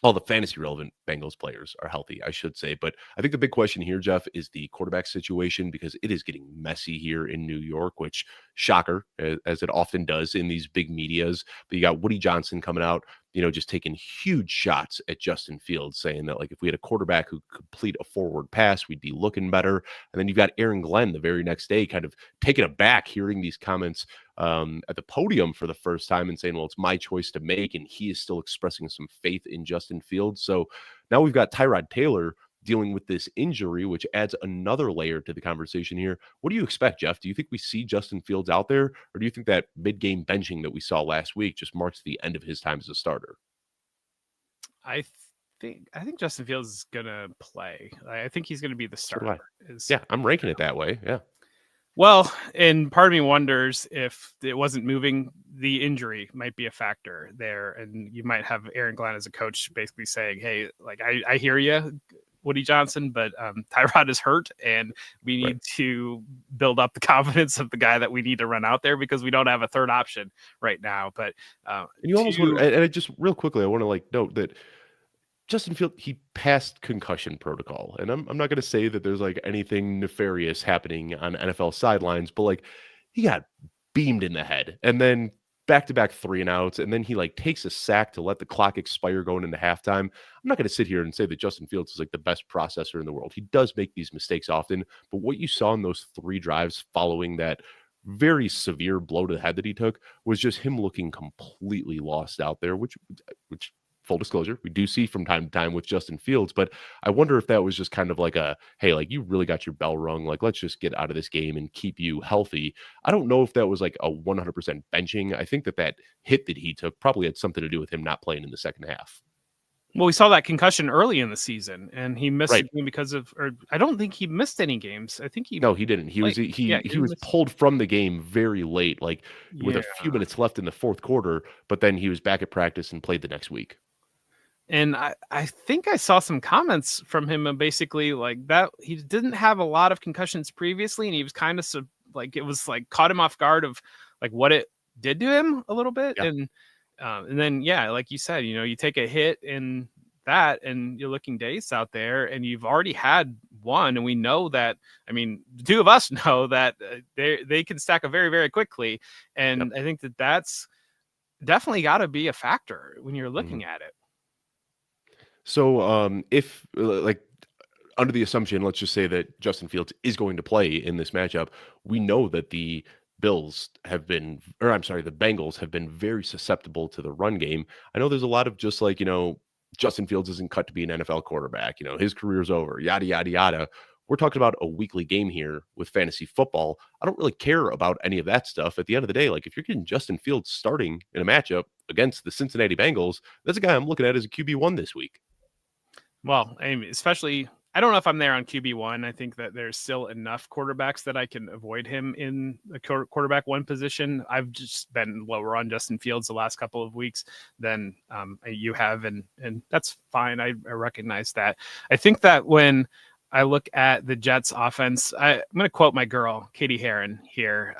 all the fantasy relevant Bengals players are healthy, I should say. But I think the big question here, Jeff, is the quarterback situation, because it is getting messy here in New York, which shocker, as it often does in these big medias. But you got Woody Johnson coming out, just taking huge shots at Justin Fields, saying that, like, if we had a quarterback who could complete a forward pass, we'd be looking better. And then you've got Aaron Glenn the very next day kind of taken aback hearing these comments at the podium for the first time and saying, well, it's my choice to make. And he is still expressing some faith in Justin Fields. So now we've got Tyrod Taylor dealing with this injury, which adds another layer to the conversation here. What do you expect, Jeff? Do you think we see Justin Fields out there, or do you think that mid-game benching that we saw last week just marks the end of his time as a starter? I I think Justin Fields is gonna play. I think he's gonna be the So do starter. I. Is Yeah, I'm ranking it that way. Yeah. Well, and part of me wonders if it wasn't moving, the injury might be a factor there, and you might have Aaron Glenn as a coach basically saying, "Hey, like I hear you, Woody Johnson, but Tyrod is hurt, and we Right. need to build up the confidence of the guy that we need to run out there because we don't have a third option right now." But And you almost wonder, to and I just real quickly, I want to like note that Justin Field, he passed concussion protocol. And I'm not going to say that there's like anything nefarious happening on NFL sidelines, but like he got beamed in the head. And then back-to-back 3 and outs, and then he, like, takes a sack to let the clock expire going into halftime. I'm not gonna sit here and say that Justin Fields is, like, the best processor in the world. He does make these mistakes often, but what you saw in those 3 drives following that very severe blow to the head that he took was just him looking completely lost out there, which full disclosure, we do see from time to time with Justin Fields, but I wonder if that was just kind of like a, "Hey, like, you really got your bell rung, like, let's just get out of this game and keep you healthy." I don't know if that was, like, a 100% benching. I think that that hit that he took probably had something to do with him not playing in the second half. Well, we saw that concussion early in the season, and he missed a Right. game because of, or I don't think he missed any games. I think he No, he didn't. He was played. Yeah, he he didn't was miss. pulled from the game very late, like, with Yeah. a few minutes left in the 4th quarter, but then he was back at practice and played the next week. And I think I saw some comments from him basically like that he didn't have a lot of concussions previously, and he was kind of like it was like caught him off guard of like what it did to him a little bit, Yeah. and then yeah, like you said, you take a hit in that, and you're looking dazed out there, and you've already had one, and we know that. I mean, the two of us know that they can stack up very very quickly, Yep. and I think that that's definitely got to be a factor when you're Mhm. looking at it. So, if like under the assumption, let's just say that Justin Fields is going to play in this matchup, we know that the Bills have been, or I'm sorry, the Bengals have been very susceptible to the run game. I know there's a lot of just like, Justin Fields isn't cut to be an NFL quarterback, his career's over, yada, yada, yada. We're talking about a weekly game here with fantasy football. I don't really care about any of that stuff. At the end of the day, like if you're getting Justin Fields starting in a matchup against the Cincinnati Bengals, that's a guy I'm looking at as a QB1 this week. Well, I mean, especially, I don't know if I'm there on QB1. I think that there's still enough quarterbacks that I can avoid him in the quarterback one position. I've just been lower on Justin Fields the last couple of weeks than you have, and that's fine. I recognize that. I think that when I look at the Jets offense, I'm going to quote my girl, Katie Heron here,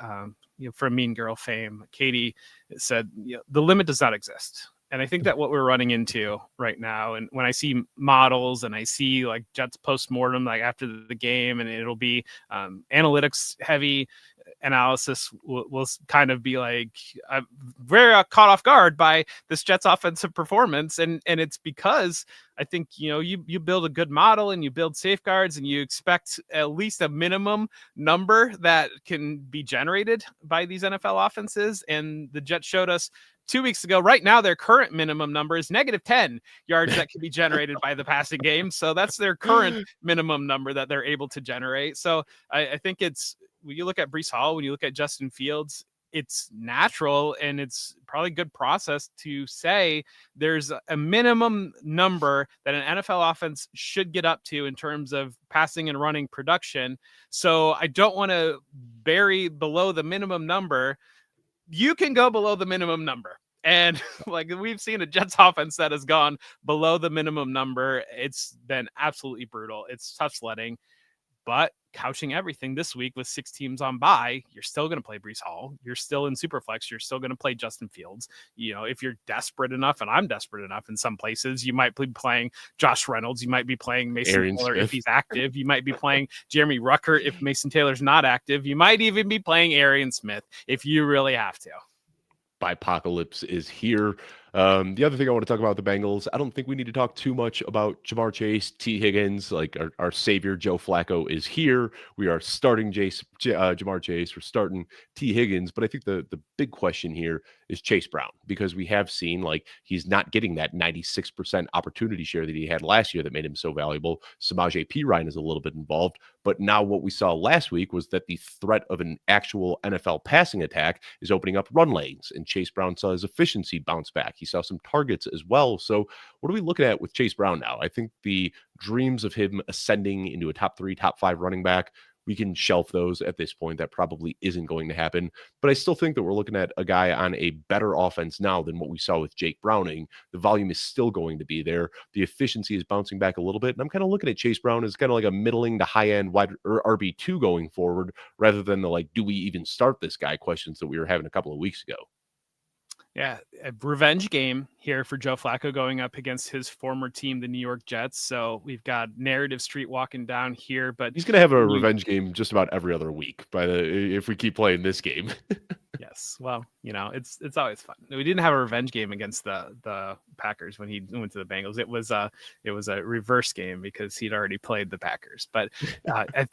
from Mean Girl fame. Katie said, the limit does not exist. And I think that what we're running into right now, and when I see models and I see like Jets post-mortem, like after the game, and it'll be analytics heavy analysis will kind of be like, I'm very caught off guard by this Jets offensive performance. And it's because I think, you build a good model and you build safeguards and you expect at least a minimum number that can be generated by these NFL offenses. And the Jets showed us 2 weeks ago. Right now, their current minimum number is -10 yards that can be generated by the passing game. So that's their current minimum number that they're able to generate. So I think it's, when you look at Breece Hall, when you look at Justin Fields, it's natural and it's probably good process to say there's a minimum number that an NFL offense should get up to in terms of passing and running production. So I don't want to bury below the minimum number. You can go below the minimum number. And like we've seen a Jets offense that has gone below the minimum number. It's been absolutely brutal. It's tough sledding. But couching everything this week with 6 teams on bye, you're still going to play Breece Hall. You're still in Superflex. You're still going to play Justin Fields. If you're desperate enough, and I'm desperate enough in some places, you might be playing Josh Reynolds. You might be playing Mason Arian Taylor if Smith. he's active. You might be playing Jeremy Rucker if Mason Taylor's not active. You might even be playing Arian Smith if you really have to. Apocalypse is here. The other thing I want to talk about with the Bengals, I don't think we need to talk too much about Jamar Chase, T. Higgins. Like our savior, Joe Flacco, is here. We are starting Jamar Chase. We're starting T. Higgins. But I think the big question here is Chase Brown, because we have seen like he's not getting that 96% opportunity share that he had last year that made him so valuable. Samaje Perine is a little bit involved. But now what we saw last week was that the threat of an actual NFL passing attack is opening up run lanes, and Chase Brown saw his efficiency bounce back. He saw some targets as well. So what are we looking at with Chase Brown now? I think the dreams of him ascending into a top 3, top 5 running back, we can shelf those at this point. That probably isn't going to happen. But I still think that we're looking at a guy on a better offense now than what we saw with Jake Browning. The volume is still going to be there. The efficiency is bouncing back a little bit. And I'm kind of looking at Chase Brown as kind of like a middling to high end wide or RB2 going forward, rather than the like, do we even start this guy questions that we were having a couple of weeks ago. Yeah, a revenge game here for Joe Flacco going up against his former team, the New York Jets. So we've got narrative street walking down here, but He's going to have a revenge game just about every other week if we keep playing this game. Yes. Yes. Well, it's always fun. We didn't have a revenge game against the Packers when he went to the Bengals. It was a reverse game because he'd already played the Packers. But I,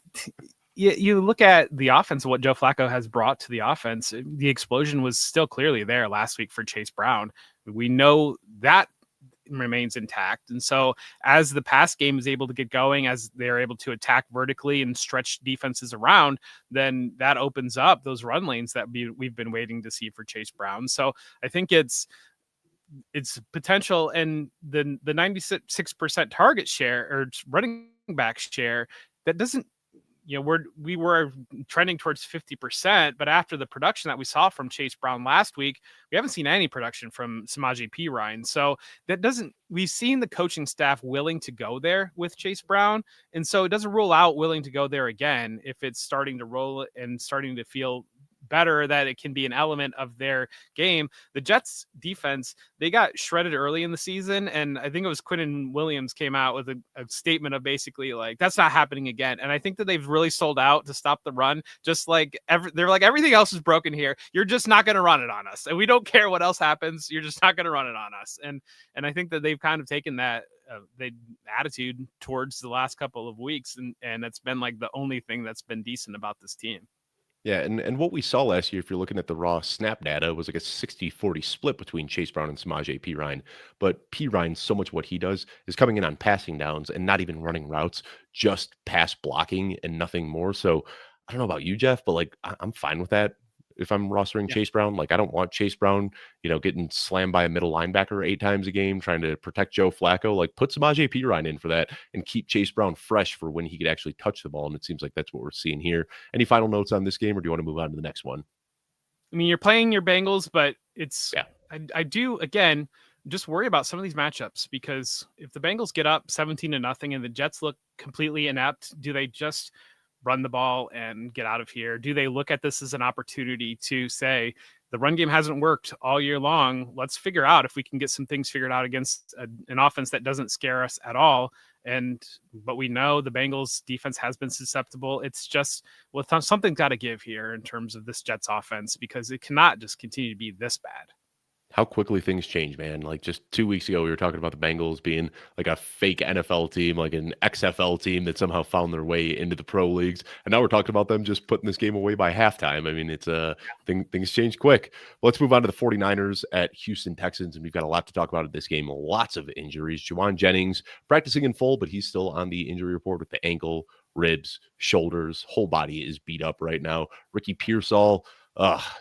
you look at the offense, what Joe Flacco has brought to the offense. The explosion was still clearly there last week for Chase Brown. We know that remains intact. And so as the pass game is able to get going, as they're able to attack vertically and stretch defenses around, then that opens up those run lanes that we've been waiting to see for Chase Brown. So I think it's potential, and the 96% target share or running back share, that doesn't, we were trending towards 50%, but after the production that we saw from Chase Brown last week, we haven't seen any production from Samaje Perine. So we've seen the coaching staff willing to go there with Chase Brown. And so it doesn't rule out willing to go there again if it's starting to roll and starting to feel better that it can be an element of their game. The Jets defense, they got shredded early in the season, and I think it was Quinnen Williams came out with a statement of basically like, that's not happening again. And I think that they've really sold out to stop the run. Just like they're like, everything else is broken here. You're just not going to run it on us, and we don't care what else happens. You're just not going to run it on us. And I think that they've kind of taken that the attitude towards the last couple of weeks, and it's been like the only thing that's been decent about this team. Yeah, and what we saw last year, if you're looking at the raw snap data, was like a 60-40 split between Chase Brown and Samaje Perine. But Perine, so much what he does is coming in on passing downs and not even running routes, just pass blocking and nothing more. So I don't know about you, Jeff, but like I'm fine with that. If I'm rostering Yeah. Chase Brown, like I don't want Chase Brown, getting slammed by a middle linebacker 8 times a game trying to protect Joe Flacco. Like put Samaje Perine in for that and keep Chase Brown fresh for when he could actually touch the ball. And it seems like that's what we're seeing here. Any final notes on this game, or do you want to move on to the next one? I mean, you're playing your Bengals, but it's Yeah. I do again just worry about some of these matchups, because if the Bengals get up 17-0 and the Jets look completely inept, do they just run the ball and get out of here? Do they look at this as an opportunity to say, the run game hasn't worked all year long, let's figure out if we can get some things figured out against an offense that doesn't scare us at all? But we know the Bengals defense has been susceptible. It's just, well, something's got to give here in terms of this Jets offense, because it cannot just continue to be this bad. How quickly things change, man. Like just 2 weeks ago, we were talking about the Bengals being like a fake NFL team, like an XFL team that somehow found their way into the pro leagues. And now we're talking about them just putting this game away by halftime. I mean, it's things change quick. Well, let's move on to the 49ers at Houston Texans. And we've got a lot to talk about in this game. Lots of injuries. Juwan Jennings practicing in full, but he's still on the injury report with the ankle, ribs, shoulders, whole body is beat up right now. Ricky Pearsall,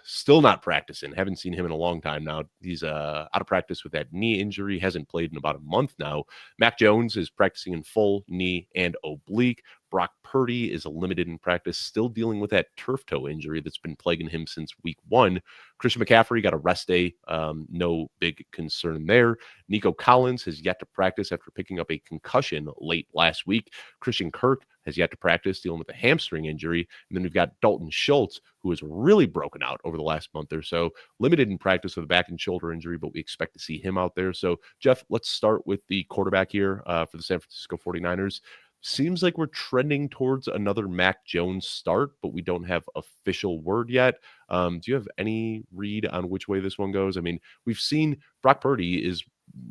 still not practicing. Haven't seen him in a long time now. He's out of practice with that knee injury. Hasn't played in about a month now. Mac Jones is practicing in full knee and oblique. Brock Purdy is limited in practice, still dealing with that turf toe injury that's been plaguing him since week 1. Christian McCaffrey got a rest day. No big concern there. Nico Collins has yet to practice after picking up a concussion late last week. Christian Kirk has yet to practice, dealing with a hamstring injury. And then we've got Dalton Schultz, who has really broken out over the last month or so, limited in practice with a back and shoulder injury, but we expect to see him out there. So, Jeff, let's start with the quarterback here for the San Francisco 49ers. Seems like we're trending towards another Mac Jones start, but we don't have official word yet. Do you have any read on which way this one goes? I mean, we've seen Brock Purdy is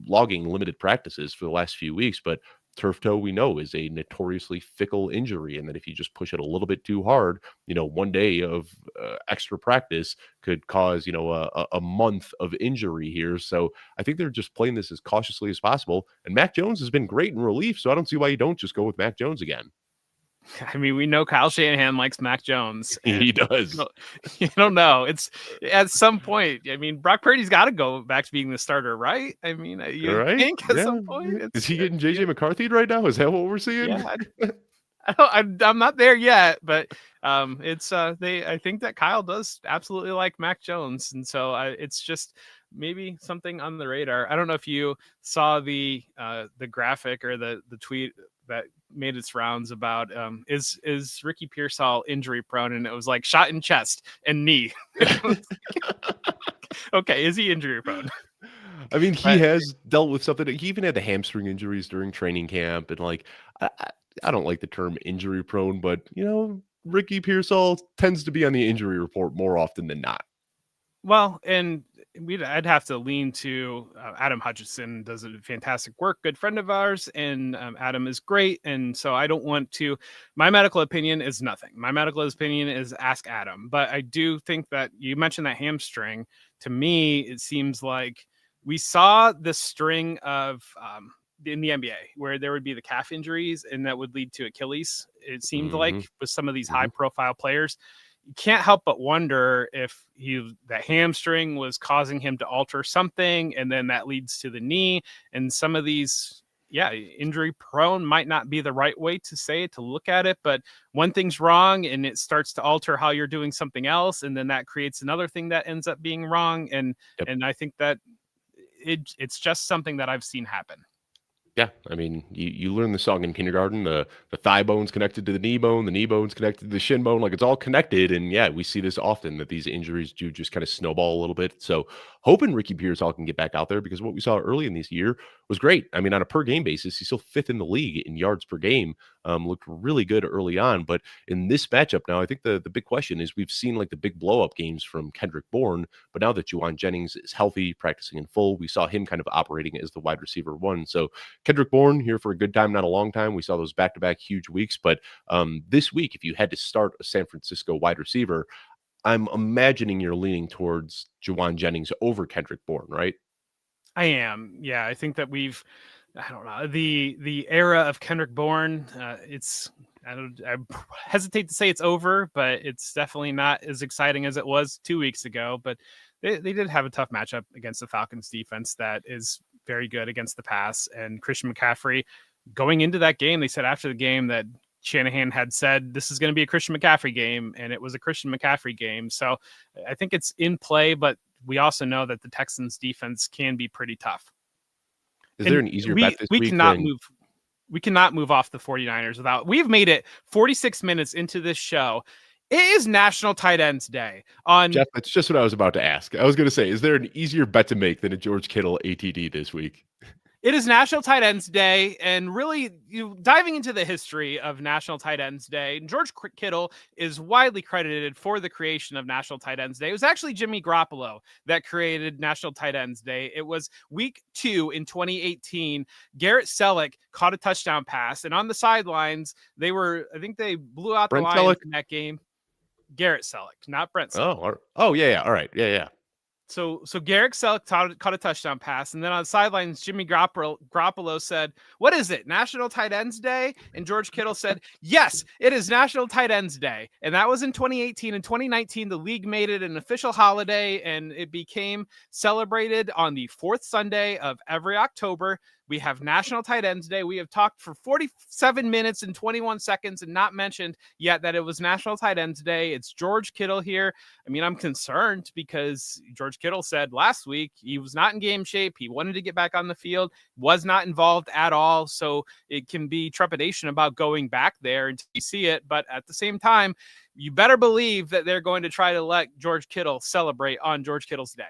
logging limited practices for the last few weeks, but turf toe, we know, is a notoriously fickle injury, and that if you just push it a little bit too hard, one day of extra practice could cause, a month of injury here. So I think they're just playing this as cautiously as possible. And Mac Jones has been great in relief, so I don't see why you don't just go with Mac Jones again. I mean, we know Kyle Shanahan likes Mac Jones. He does. You don't know. It's at some point. I mean, Brock Purdy's got to go back to being the starter, right? I mean, you think at some point. Is he getting JJ McCarthy right now? Is that what we're seeing? Yeah, I'm not there yet, but it's I think that Kyle does absolutely like Mac Jones, and so it's just maybe something on the radar. I don't know if you saw the graphic or the tweet that made its rounds about is Ricky Pearsall injury prone, and it was like shot in chest and knee. Okay, is he injury prone? I mean, he has dealt with something. He even had the hamstring injuries during training camp, and like I don't like the term injury prone, but Ricky Pearsall tends to be on the injury report more often than not. Well, and I'd have to lean to Adam Hutchinson does a fantastic work, good friend of ours, and Adam is great. And so I don't want to. My medical opinion is nothing. My medical opinion is ask Adam. But I do think that you mentioned that hamstring. To me, it seems like we saw the string of in the NBA where there would be the calf injuries, and that would lead to Achilles. It seemed like Hmm. with some of these high Hmm. profile players, you can't help but wonder if that hamstring was causing him to alter something, and then that leads to the knee. And some of these, yeah, injury prone might not be the right way to say it, to look at it, but one thing's wrong and it starts to alter how you're doing something else, and then that creates another thing that ends up being wrong. And I think that it's just something that I've seen happen. Yeah, I mean, you learn the song in kindergarten. The thigh bone's connected to the knee bone's connected to the shin bone. Like it's all connected, and yeah, we see this often that these injuries do just kind of snowball a little bit. So, hoping Ricky Pearsall can get back out there because what we saw early in this year was great. I mean, on a per game basis, he's still fifth in the league in yards per game. Looked really good early on, but in this matchup now, I think the big question is we've seen like the big blow up games from Kendrick Bourne, but now that Juwan Jennings is healthy, practicing in full, we saw him kind of operating as the wide receiver one. So Kendrick Bourne here for a good time, not a long time. We saw those back-to-back huge weeks, but this week, if you had to start a San Francisco wide receiver, I'm imagining you're leaning towards Juwan Jennings over Kendrick Bourne, right? I am. Yeah, I think that I don't know, the era of Kendrick Bourne. I hesitate to say it's over, but it's definitely not as exciting as it was 2 weeks ago. But they did have a tough matchup against the Falcons defense that is very good against the pass. And Christian McCaffrey, going into that game, they said after the game that Shanahan had said this is going to be a Christian McCaffrey game, and it was a Christian McCaffrey game. So I think it's in play, but we also know that the Texans defense can be pretty tough. Is there And an easier bet this we week cannot than move off the 49ers without. We've made it 46 minutes into this show. It is National Tight Ends Day on. Jeff? That's just what I was about to ask. I was going to say, is there an easier bet to make than a George Kittle ATD this week? It is National Tight Ends Day, and really, diving into the history of National Tight Ends Day, George Kittle is widely credited for the creation of National Tight Ends Day. It was actually Jimmy Garoppolo that created National Tight Ends Day. It was week 2 in 2018. Garrett Selleck caught a touchdown pass, and on the sidelines, I think they blew out the Brent Lions Selleck? in that game. Garrett Selleck, not Brent Selleck. Oh, yeah, yeah. All right. Yeah, yeah. So Garrett Selleck caught a touchdown pass, and then on the sidelines, Jimmy Garoppolo said, "What is it? National Tight Ends Day?" And George Kittle said, "Yes, it is National Tight Ends Day." And that was in 2018. In 2019, the league made it an official holiday, and it became celebrated on the fourth Sunday of every October. We have National Tight Ends Day. We have talked for 47 minutes and 21 seconds and not mentioned yet that it was National Tight Ends Day. It's George Kittle here. I mean, I'm concerned because George Kittle said last week he was not in game shape. He wanted to get back on the field, was not involved at all. So it can be trepidation about going back there until you see it. But at the same time, you better believe that they're going to try to let George Kittle celebrate on George Kittle's day.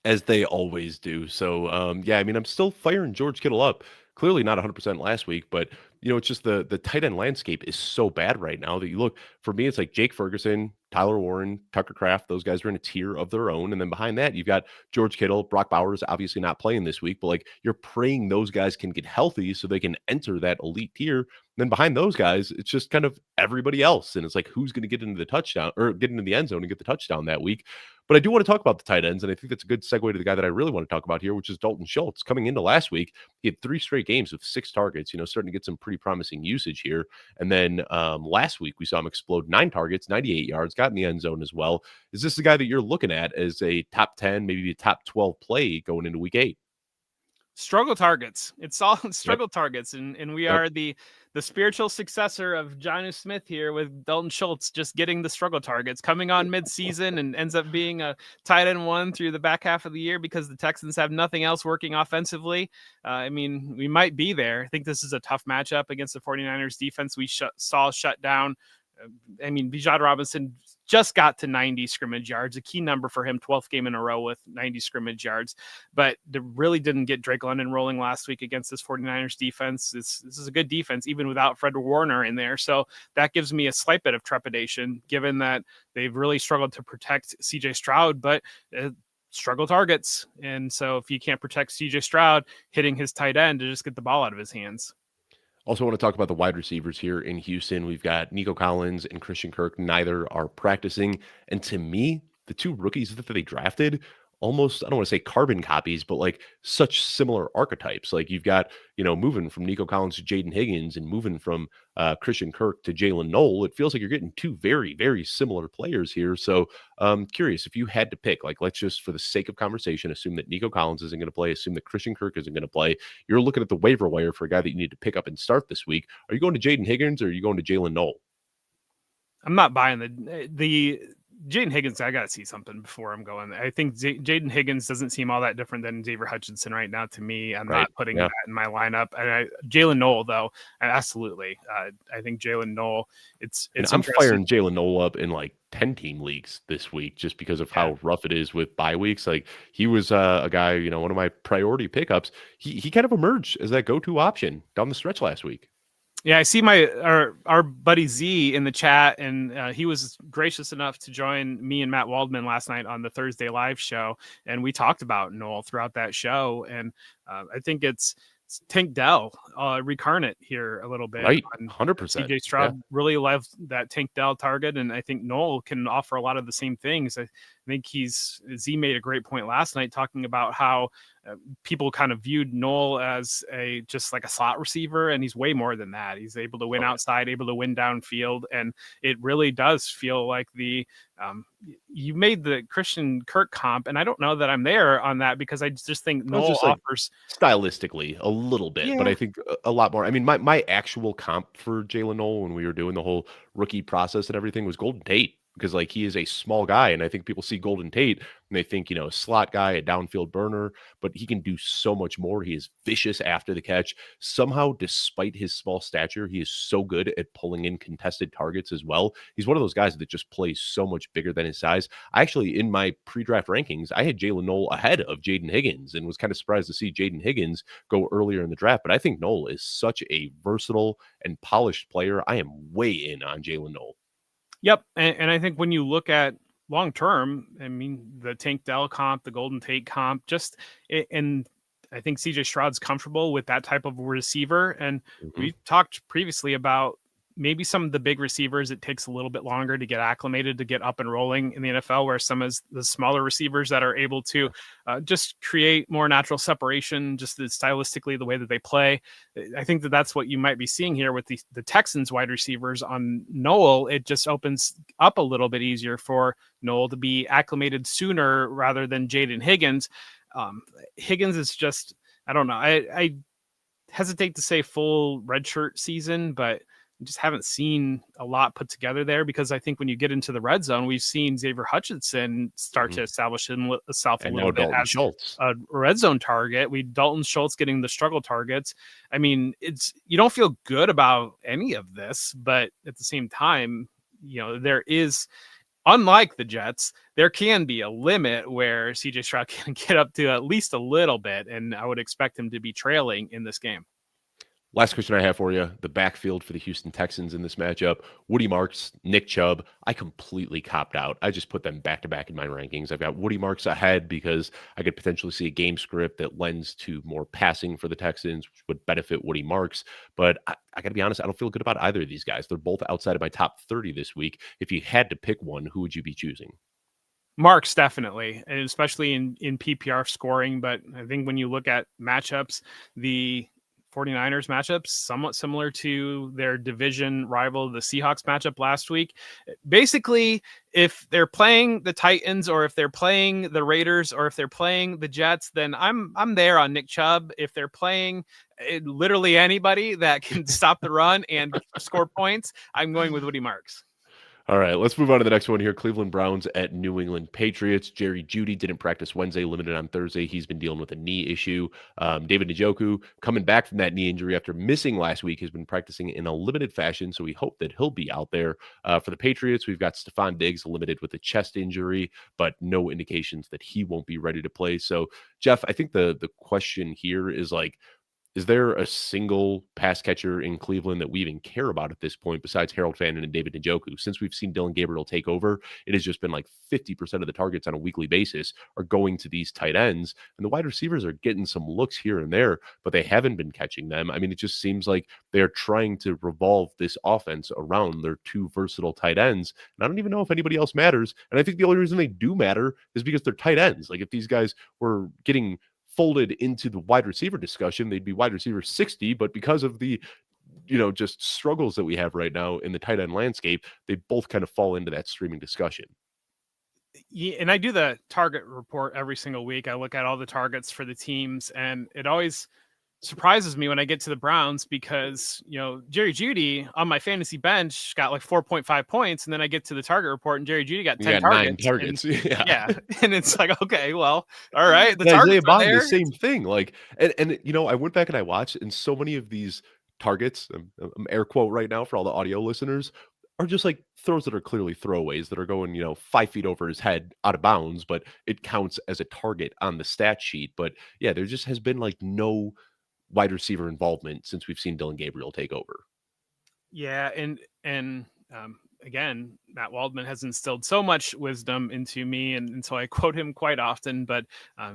As they always do. So, yeah, I mean, I'm still firing George Kittle up. Clearly not 100% last week, but it's just the tight end landscape is so bad right now that you look for me. It's like Jake Ferguson, Tyler Warren, Tucker Kraft. Those guys are in a tier of their own, and then behind that, you've got George Kittle, Brock Bowers, obviously not playing this week, but like you're praying those guys can get healthy so they can enter that elite tier. And then behind those guys, it's just kind of everybody else, and it's like who's going to get into the touchdown or get into the end zone and get the touchdown that week. But I do want to talk about the tight ends, and I think that's a good segue to the guy that I really want to talk about here, which is Dalton Schultz. Coming into last week, he had 3 straight games with 6 targets, starting to get some pretty promising usage here. And then last week, we saw him explode 9 targets, 98 yards, got in the end zone as well. Is this the guy that you're looking at as a top 10, maybe a top 12 play going into week 8? Struggle targets. It's all Yep. struggle targets, and we Yep. are the spiritual successor of Jonnu Smith here with Dalton Schultz just getting the struggle targets coming on mid-season and ends up being a tight end 1 through the back half of the year because the Texans have nothing else working offensively. I mean, we might be there. I think this is a tough matchup against the 49ers defense. We saw shut down I mean, Bijan Robinson just got to 90 scrimmage yards, a key number for him, 12th game in a row with 90 scrimmage yards, but they really didn't get Drake London rolling last week against this 49ers defense. This is a good defense, even without Fred Warner in there. So that gives me a slight bit of trepidation, given that they've really struggled to protect CJ Stroud, but struggle targets. And so if you can't protect CJ Stroud, hitting his tight end to just get the ball out of his hands. Also, want to talk about the wide receivers here in Houston. We've got Nico Collins and Christian Kirk. Neither are practicing. And to me, the two rookies that they drafted almost, I don't want to say carbon copies, but like such similar archetypes. Like you've got, moving from Nico Collins to Jaden Higgins and moving from Christian Kirk to Jalen Noel. It feels like you're getting two very, very similar players here. So curious if you had to pick, like, let's just, for the sake of conversation, assume that Nico Collins isn't going to play, assume that Christian Kirk isn't going to play. You're looking at the waiver wire for a guy that you need to pick up and start this week. Are you going to Jaden Higgins or are you going to Jalen Noel? I'm not buying the Jaden Higgins. I got to see something before I'm going. I think Jaden Higgins doesn't seem all that different than Xavier Hutchinson right now to me. I'm not putting that in my lineup. And Jalen Noel, though, absolutely. I think Jalen Noel, it's I'm firing Jalen Noel up in like 10-team leagues this week just because of how rough it is with bye weeks. Like he was a guy, one of my priority pickups. He kind of emerged as that go-to option down the stretch last week. Yeah, I see our buddy Z in the chat, and he was gracious enough to join me and Matt Waldman last night on the Thursday live show, and we talked about Noel throughout that show, and I think it's Tank Dell recarnate here a little bit. Right, 100%. CJ Stroud really loved that Tank Dell target, and I think Noel can offer a lot of the same things. I think Z made a great point last night talking about how people kind of viewed Noel as just like a slot receiver, and he's way more than that. He's able to win outside, able to win downfield, and it really does feel like you made the Christian Kirk comp, and I don't know that I'm there on that because I just think Noel offers stylistically a little bit, but I think a lot more. I mean, my actual comp for Jalen Noel when we were doing the whole rookie process and everything was Golden Tate. Because like he is a small guy, and I think people see Golden Tate and they think, a slot guy, a downfield burner, but he can do so much more. He is vicious after the catch. Somehow, despite his small stature, he is so good at pulling in contested targets as well. He's one of those guys that just plays so much bigger than his size. I actually, in my pre-draft rankings, I had Jalen Noel ahead of Jaden Higgins and was kind of surprised to see Jaden Higgins go earlier in the draft. But I think Noel is such a versatile and polished player. I am way in on Jalen Noel. Yep. And I think when you look at long term, I mean, the Tank Dell comp, the Golden Tate comp, and I think CJ Stroud's comfortable with that type of receiver. And we talked previously about maybe some of the big receivers, it takes a little bit longer to get acclimated, to get up and rolling in the NFL, where some of the smaller receivers that are able to just create more natural separation, just stylistically, the way that they play. I think that's what you might be seeing here with the Texans wide receivers on Noel. It just opens up a little bit easier for Noel to be acclimated sooner rather than Jaden Higgins. Higgins is just, I don't know. I hesitate to say full redshirt season, but just haven't seen a lot put together there, because I think when you get into the red zone, we've seen Xavier Hutchinson start to establish himself a little bit as a red zone target. Dalton Schultz getting the struggle targets. I mean, you don't feel good about any of this, but at the same time, there is, unlike the Jets, there can be a limit where CJ Stroud can get up to at least a little bit, and I would expect him to be trailing in this game. Last question I have for you, the backfield for the Houston Texans in this matchup, Woody Marks, Nick Chubb. I completely copped out. I just put them back-to-back in my rankings. I've got Woody Marks ahead because I could potentially see a game script that lends to more passing for the Texans, which would benefit Woody Marks. But I got to be honest, I don't feel good about either of these guys. They're both outside of my top 30 this week. If you had to pick one, who would you be choosing? Marks, definitely, and especially in PPR scoring. But I think when you look at matchups, the 49ers matchups, somewhat similar to their division rival, the Seahawks matchup last week. Basically, if they're playing the Titans, or if they're playing the Raiders, or if they're playing the Jets, then I'm there on Nick Chubb. If they're playing literally anybody that can stop the run and score points, I'm going with Woody Marks. All right, let's move on to the next one here. Cleveland Browns at New England Patriots. Jerry Jeudy didn't practice Wednesday, limited on Thursday. He's been dealing with a knee issue. David Njoku, coming back from that knee injury after missing last week, has been practicing in a limited fashion, so we hope that he'll be out there. For the Patriots, we've got Stephon Diggs limited with a chest injury, but no indications that he won't be ready to play. So, Jeff, I think the question here is like, is there a single pass catcher in Cleveland that we even care about at this point besides Harold Fannin and David Njoku? Since we've seen Dylan Gabriel take over, it has just been like 50% of the targets on a weekly basis are going to these tight ends. And the wide receivers are getting some looks here and there, but they haven't been catching them. I mean, it just seems like they're trying to revolve this offense around their two versatile tight ends. And I don't even know if anybody else matters. And I think the only reason they do matter is because they're tight ends. Like if these guys were getting folded into the wide receiver discussion, they'd be wide receiver 60, but because of the just struggles that we have right now in the tight end landscape, they both kind of fall into that streaming discussion. Yeah, and I do the target report every single week. I look at all the targets for the teams, and it always surprises me when I get to the Browns because, Jerry Jeudy on my fantasy bench got like 4.5 points. And then I get to the target report and Jerry Jeudy got 10 9 targets. targets. And, yeah. And it's like, okay, well, all right. The And Isaiah targets are Bond, the there. same thing. Like, and I went back and I watched, and so many of these targets, I'm air quote right now for all the audio listeners, are just like throws that are clearly throwaways that are going, 5 feet over his head out of bounds, but it counts as a target on the stat sheet. But yeah, there just has been like no wide receiver involvement since we've seen Dylan Gabriel take over. Yeah, and again, Matt Waldman has instilled so much wisdom into me, and so I quote him quite often. But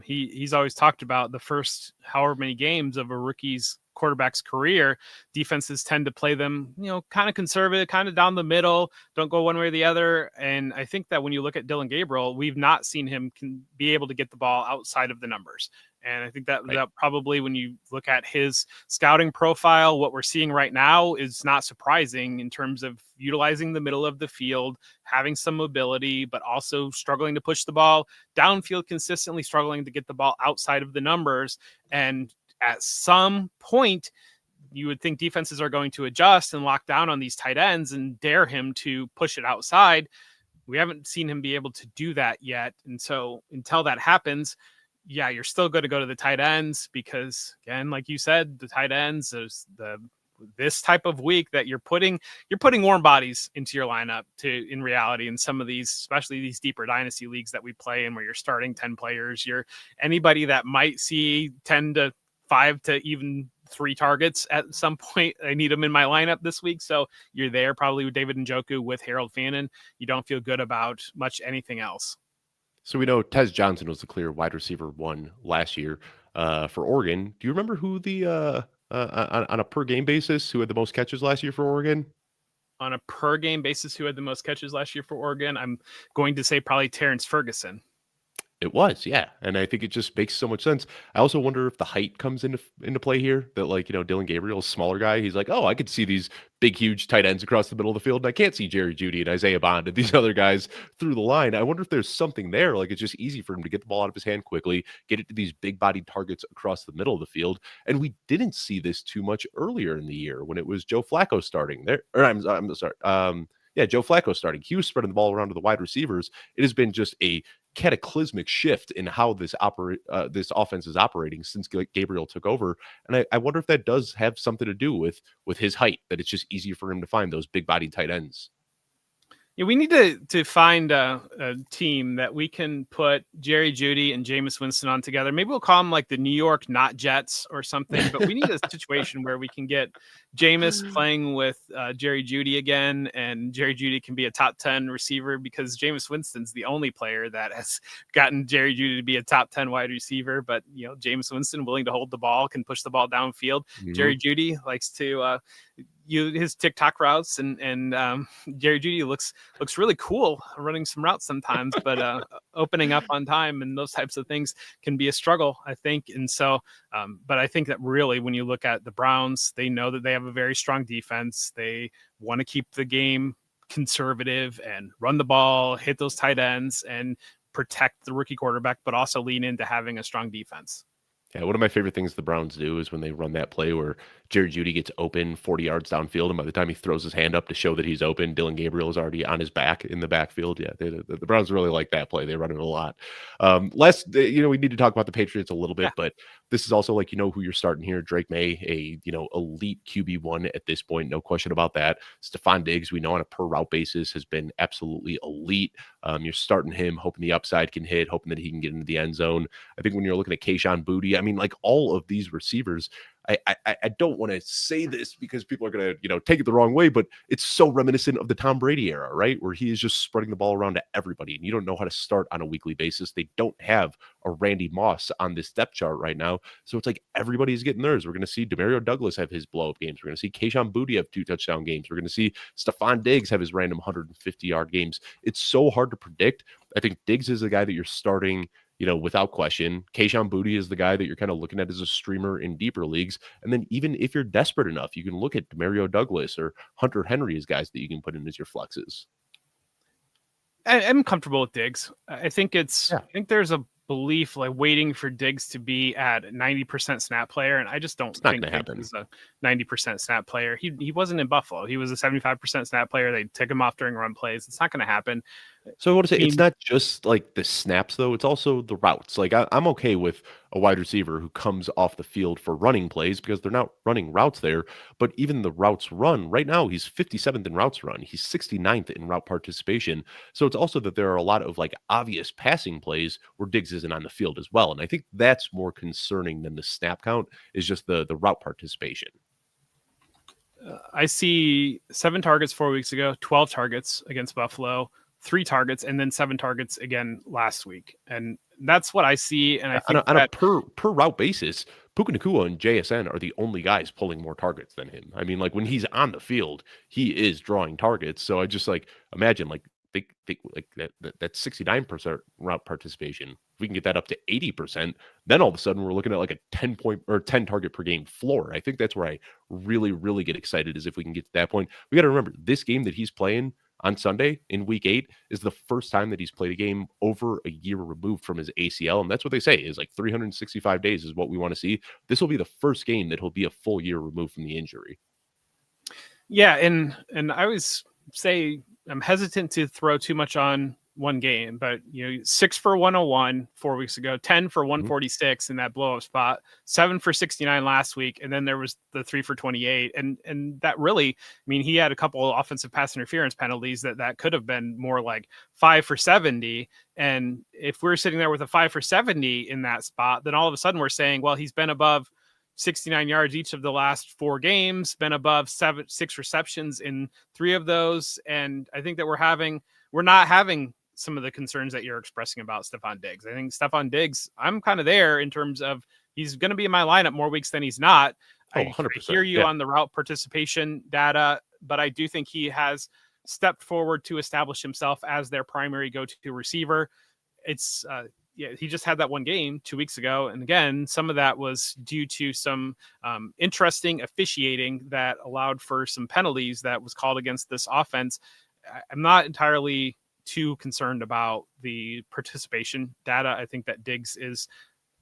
he's always talked about the first however many games of a rookie's quarterback's career, defenses tend to play them, kind of conservative, kind of down the middle, don't go one way or the other. And I think that when you look at Dylan Gabriel, we've not seen him can be able to get the ball outside of the numbers. And I think that probably when you look at his scouting profile, what we're seeing right now is not surprising in terms of utilizing the middle of the field, having some mobility, but also struggling to push the ball downfield consistently, struggling to get the ball outside of the numbers. And at some point, you would think defenses are going to adjust and lock down on these tight ends and dare him to push it outside. We haven't seen him be able to do that yet. And so until that happens, yeah, you're still going to go to the tight ends because, again, like you said, the tight ends is this type of week that you're putting warm bodies into your lineup in reality. In some of these, especially these deeper dynasty leagues that we play in where you're starting 10 players, you're anybody that might see 10 to 5 to even 3 targets at some point. I need them in my lineup this week. So you're there probably with David Njoku, with Harold Fannin. You don't feel good about much anything else. So we know Tez Johnson was the clear wide receiver 1 last year for Oregon. Do you remember who the on a per game basis who had the most catches last year for Oregon? On a per game basis, who had the most catches last year for Oregon? I'm going to say probably Terrence Ferguson. It was, yeah, and I think it just makes so much sense. I also wonder if the height comes into play here. That Dylan Gabriel, a smaller guy, he's like, oh, I could see these big, huge tight ends across the middle of the field, and I can't see Jerry Jeudy and Isaiah Bond and these other guys through the line. I wonder if there's something there. Like it's just easy for him to get the ball out of his hand quickly, get it to these big-bodied targets across the middle of the field. And we didn't see this too much earlier in the year when it was Joe Flacco starting there. Or I'm sorry. Joe Flacco starting. He was spreading the ball around to the wide receivers. It has been just a cataclysmic shift in how this offense is operating since Gabriel took over. And I wonder if that does have something to do with his height, that it's just easier for him to find those big bodied tight ends. Yeah, we need to find a team that we can put Jerry Jeudy and Jameis Winston on together. Maybe we'll call them like the New York Not Jets or something. But we need a situation where we can get Jameis playing with Jerry Jeudy again, and Jerry Jeudy can be a top 10 receiver because Jameis Winston's the only player that has gotten Jerry Jeudy to be a top 10 wide receiver. But Jameis Winston willing to hold the ball, can push the ball downfield. Mm-hmm. Jerry Jeudy likes to his TikTok routes, and Jerry Jeudy looks really cool running some routes sometimes, but opening up on time and those types of things can be a struggle, I think. And so, but I think that really when you look at the Browns, they know that they have a very strong defense. They want to keep the game conservative and run the ball, hit those tight ends, and protect the rookie quarterback, but also lean into having a strong defense. Yeah, one of my favorite things the Browns do is when they run that play where Jerry Jeudy gets open 40 yards downfield, and by the time he throws his hand up to show that he's open, Dylan Gabriel is already on his back in the backfield. Yeah, the Browns really like that play. They run it a lot. We need to talk about the Patriots a little Yeah. bit, but this is also like, who you're starting here. Drake May, elite QB1 at this point, no question about that. Stephon Diggs, we know on a per route basis, has been absolutely elite. You're starting him, hoping the upside can hit, hoping that he can get into the end zone. I think when you're looking at Kayshon Boutte, I mean, like all of these receivers, I don't want to say this because people are going to, take it the wrong way, but it's so reminiscent of the Tom Brady era, right? Where he is just spreading the ball around to everybody and you don't know how to start on a weekly basis. They don't have a Randy Moss on this depth chart right now. So it's like everybody's getting theirs. We're going to see Demario Douglas have his blow up games. We're going to see Kayshon Boutte have 2 touchdown games. We're going to see Stephon Diggs have his random 150-yard games. It's so hard to predict. I think Diggs is the guy that you're starting, without question. Kayshon Boutte is the guy that you're kind of looking at as a streamer in deeper leagues. And then even if you're desperate enough, you can look at Demario Douglas or Hunter Henry as guys that you can put in as your flexes. I'm comfortable with Diggs. I think Yeah, I think there's a belief like waiting for Diggs to be at 90% snap player, and I just don't it's not think going to Diggs happen. is a 90% snap player. He wasn't in Buffalo. He was a 75% snap player. They take him off during run plays. It's not going to happen. So I want to I say it's mean, not just like the snaps though; it's also the routes. Like I'm okay with a wide receiver who comes off the field for running plays because they're not running routes there. But even the routes run right now, he's 57th in routes run. He's 69th in route participation. So it's also that there are a lot of like obvious passing plays where Diggs isn't on the field as well. And I think that's more concerning than the snap count is just the route participation. I see 7 targets 4 weeks ago, 12 targets against Buffalo, 3 targets, and then 7 targets again last week. And that's what I see. And I On think a that per route basis, Puka Nacua and JSN are the only guys pulling more targets than him. I mean, like when he's on the field, he is drawing targets. So I just like imagine like think like that 69% route participation. If we can get that up to 80%, then all of a sudden we're looking at like a 10 point or 10 target per game floor. I think that's where I really, really get excited is if we can get to that point. We got to remember this game that he's playing on Sunday in week 8 is the first time that he's played a game over a year removed from his ACL. And that's what they say is like 365 days is what we want to see. This will be the first game that he'll be a full year removed from the injury. yeah, and I always say I'm hesitant to throw too much on one game, but 6 for 101 4 weeks ago, 10 for Mhm. 146 in that blow up spot, 7 for 69 last week, and then there was the 3 for 28, and that really, I mean, he had a couple of offensive pass interference penalties that could have been more like 5 for 70, and if we're sitting there with a 5 for 70 in that spot, then all of a sudden we're saying, well, he's been above 69 yards each of the last 4 games, been above 6 receptions in 3 of those. And I think that we're not having some of the concerns that you're expressing about Stephon Diggs. I think Stephon Diggs, I'm kind of there in terms of he's going to be in my lineup more weeks than he's not. Oh, I hear 100%. you Yeah. on the route participation data, but I do think he has stepped forward to establish himself as their primary go-to receiver. It's yeah, he just had that one game 2 weeks ago, and again, some of that was due to some interesting officiating that allowed for some penalties that was called against this offense. I'm not entirely too concerned about the participation data. I think that Diggs is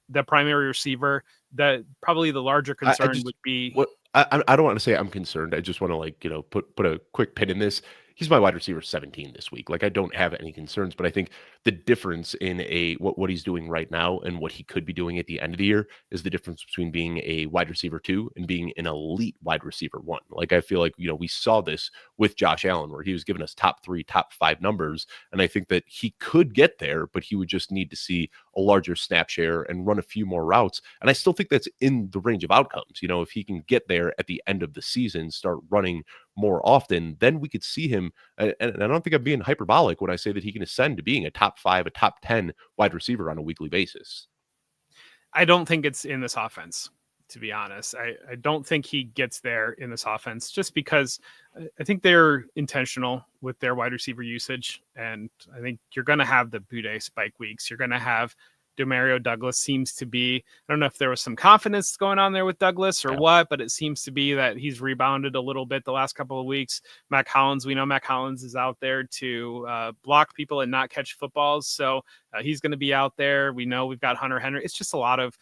the primary receiver. That probably the larger I concern just would be. what I don't want to say I'm concerned. I just want to like, put a quick pin in this. He's my wide receiver 17 this week. Like I don't have any concerns, but I think the difference in what he's doing right now and what he could be doing at the end of the year is the difference between being a wide receiver 2 and being an elite wide receiver 1. Like I feel like, we saw this with Josh Allen where he was giving us top 3, top 5 numbers, and I think that he could get there, but he would just need to see a larger snap share and run a few more routes. And I still think that's in the range of outcomes. If he can get there at the end of the season, start running more often, then we could see him. And I don't think I'm being hyperbolic when I say that he can ascend to being a top 5, a top 10 wide receiver on a weekly basis. I don't think it's in this offense, to be honest. I don't think he gets there in this offense just because I think they're intentional with their wide receiver usage. And I think you're going to have the Bude spike weeks. You're going to have Demario Douglas seems to be, I don't know if there was some confidence going on there with Douglas or Yeah. what, but it seems to be that he's rebounded a little bit the last couple of weeks. Mac Hollins, we know Mac Hollins is out there to block people and not catch footballs. So he's going to be out there. We know we've got Hunter Henry. It's just a lot of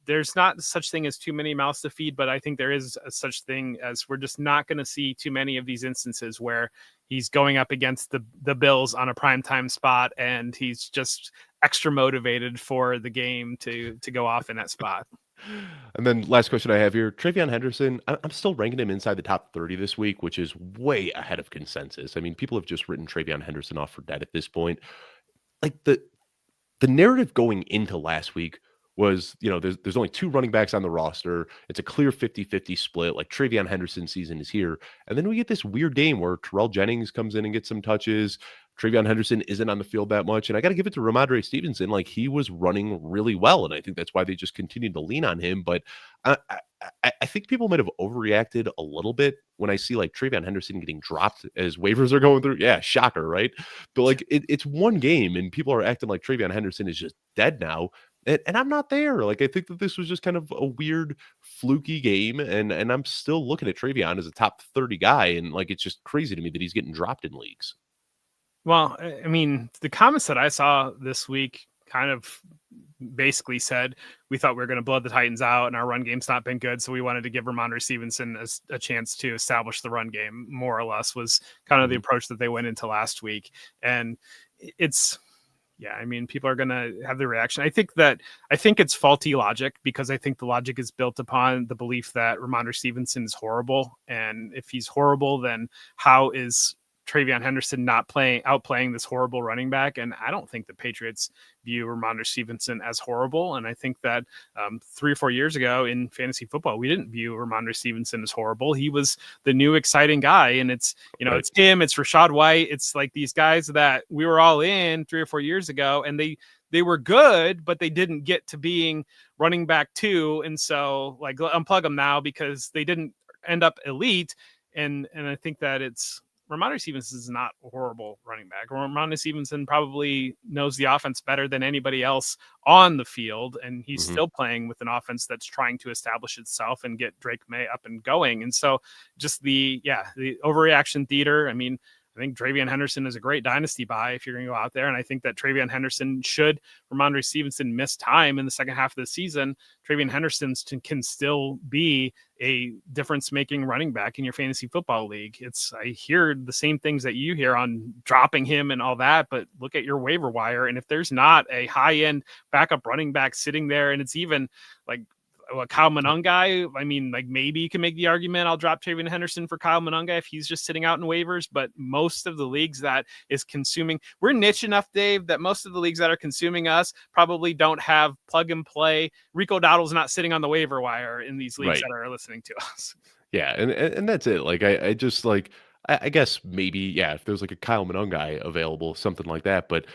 there's not such thing as too many mouths to feed, but I think there is a such thing as we're just not going to see too many of these instances where he's going up against the Bills on a primetime spot and he's just extra motivated for the game to go off in that spot. And then last question I have here, Travion Henderson, I'm still ranking him inside the top 30 this week, which is way ahead of consensus. I mean, people have just written Travion Henderson off for dead at this point. Like the narrative going into last week was, there's only two running backs on the roster. It's a clear 50-50 split. Like Travion Henderson's season is here. And then we get this weird game where Terrell Jennings comes in and gets some touches. Travion Henderson isn't on the field that much. And I got to give it to Ramondre Stevenson. Like he was running really well. And I think that's why they just continued to lean on him. But I think people might have overreacted a little bit when I see like Travion Henderson getting dropped as waivers are going through. Yeah, shocker, right? But like it's one game and people are acting like Travion Henderson is just dead now. And I'm not there. Like I think that this was just kind of a weird, fluky game, and I'm still looking at Travion as a top 30 guy, and like it's just crazy to me that he's getting dropped in leagues. Well, I mean, the comments that I saw this week kind of basically said we thought we were going to blow the Titans out and our run game's not been good. So we wanted to give Ramondre Stevenson a chance to establish the run game, more or less, was kind of the approach that they went into last week. And it's, yeah, I mean, people are going to have the reaction. I think it's faulty logic because I think the logic is built upon the belief that Ramondre Stevenson is horrible. And if he's horrible, then how is Travion Henderson not outplaying this horrible running back? And I don't think the Patriots view Ramondre Stevenson as horrible. And I think that 3 or 4 years ago in fantasy football, we didn't view Ramondre Stevenson as horrible. He was the new exciting guy. And it's, Right. it's him, it's Rachaad White. It's like these guys that we were all in 3 or 4 years ago, and they were good, but they didn't get to being running back 2. And so like unplug them now because they didn't end up elite. And I think that it's, Ramondre Stevenson is not a horrible running back. Ramondre Stevenson probably knows the offense better than anybody else on the field, and he's still playing with an offense that's trying to establish itself and get Drake May up and going. And so just the overreaction theater. I mean, I think Travion Henderson is a great dynasty buy if you're going to go out there. And I think that Travion Henderson, should Ramondre Stevenson miss time in the second half of the season, Travion Henderson can still be a difference-making running back in your fantasy football league. I hear the same things that you hear on dropping him and all that, but look at your waiver wire. And if there's not a high-end backup running back sitting there, and it's even like Kyle Monangai, I mean, like maybe you can make the argument I'll drop Travion Henderson for Kyle Monangai if he's just sitting out in waivers, but most of the leagues that is consuming, we're niche enough, Dave, that most of the leagues that are consuming us probably don't have plug and play. Rico Dowdle's not sitting on the waiver wire in these leagues that are listening to us. Yeah, and that's it. Like I just like I guess maybe, yeah, if there's like a Kyle Monangai available, something like that. But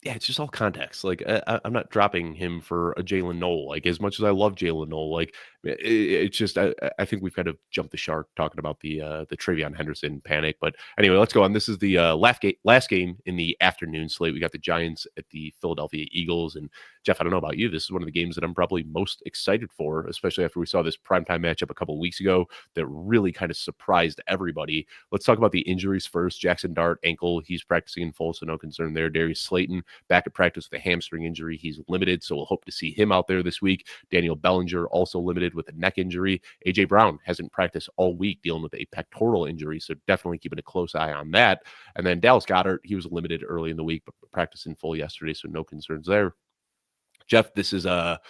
yeah, it's just all context. Like I'm not dropping him for a Jalen Noel. Like as much as I love Jalen Noel, like it's just I think we've kind of jumped the shark talking about the Travion Henderson panic. But anyway, let's go on. This is the last game in the afternoon slate. We got the Giants at the Philadelphia Eagles. And Jeff, I don't know about you, this is one of the games that I'm probably most excited for, especially after we saw this primetime matchup a couple of weeks ago that really kind of surprised everybody. Let's talk about the injuries first. Jackson Dart, ankle, he's practicing in full, so no concern there. Darius Slayton back at practice with a hamstring injury. He's limited, so we'll hope to see him out there this week. Daniel Bellinger also limited with a neck injury. AJ Brown hasn't practiced all week dealing with a pectoral injury, so definitely keeping a close eye on that. And then Dallas Goedert, he was limited early in the week, but practiced in full yesterday, so no concerns there. Jeff, this is that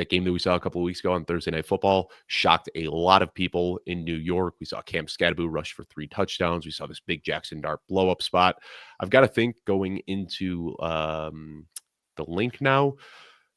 game that we saw a couple of weeks ago on Thursday Night Football shocked a lot of people in New York. We saw Cam Skadaboo rush for 3 touchdowns. We saw this big Jackson Dart blow up spot. I've got to think going into the link now,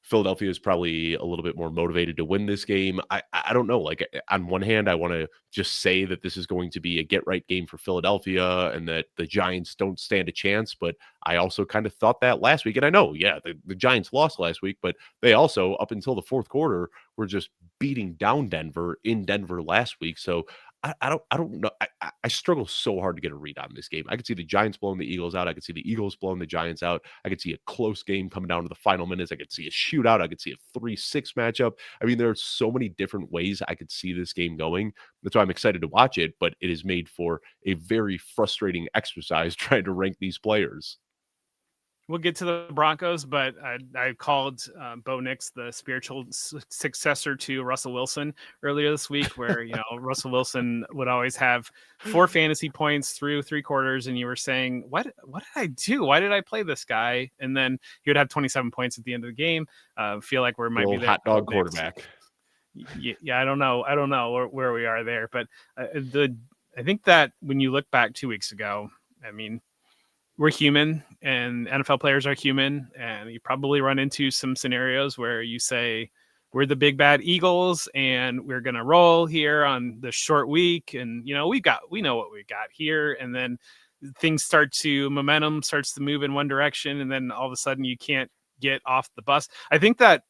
Philadelphia is probably a little bit more motivated to win this game. I don't know. Like on one hand, I want to just say that this is going to be a get right game for Philadelphia and that the Giants don't stand a chance. But I also kind of thought that last week. And I know, yeah, the Giants lost last week, but they also, up until the fourth quarter, were just beating down Denver in Denver last week. So I don't know. I struggle so hard to get a read on this game. I could see the Giants blowing the Eagles out. I could see the Eagles blowing the Giants out. I could see a close game coming down to the final minutes. I could see a shootout. I could see a 3-6 matchup. I mean, there are so many different ways I could see this game going. That's why I'm excited to watch it, but it is made for a very frustrating exercise trying to rank these players. We'll get to the Broncos, but I called Bo Nix the spiritual successor to Russell Wilson earlier this week, where Russell Wilson would always have 4 fantasy points through 3 quarters, and you were saying, "What did I do? Why did I play this guy?" And then he would have 27 points at the end of the game. Feel like we might be there. Hot dog quarterback. Yeah, I don't know where we are there, but I think that when you look back 2 weeks ago, I mean, we're human and NFL players are human, and you probably run into some scenarios where you say, we're the big bad Eagles and we're going to roll here on the short week. And, we know what we got here. And then momentum starts to move in one direction. And then all of a sudden you can't get off the bus. I think that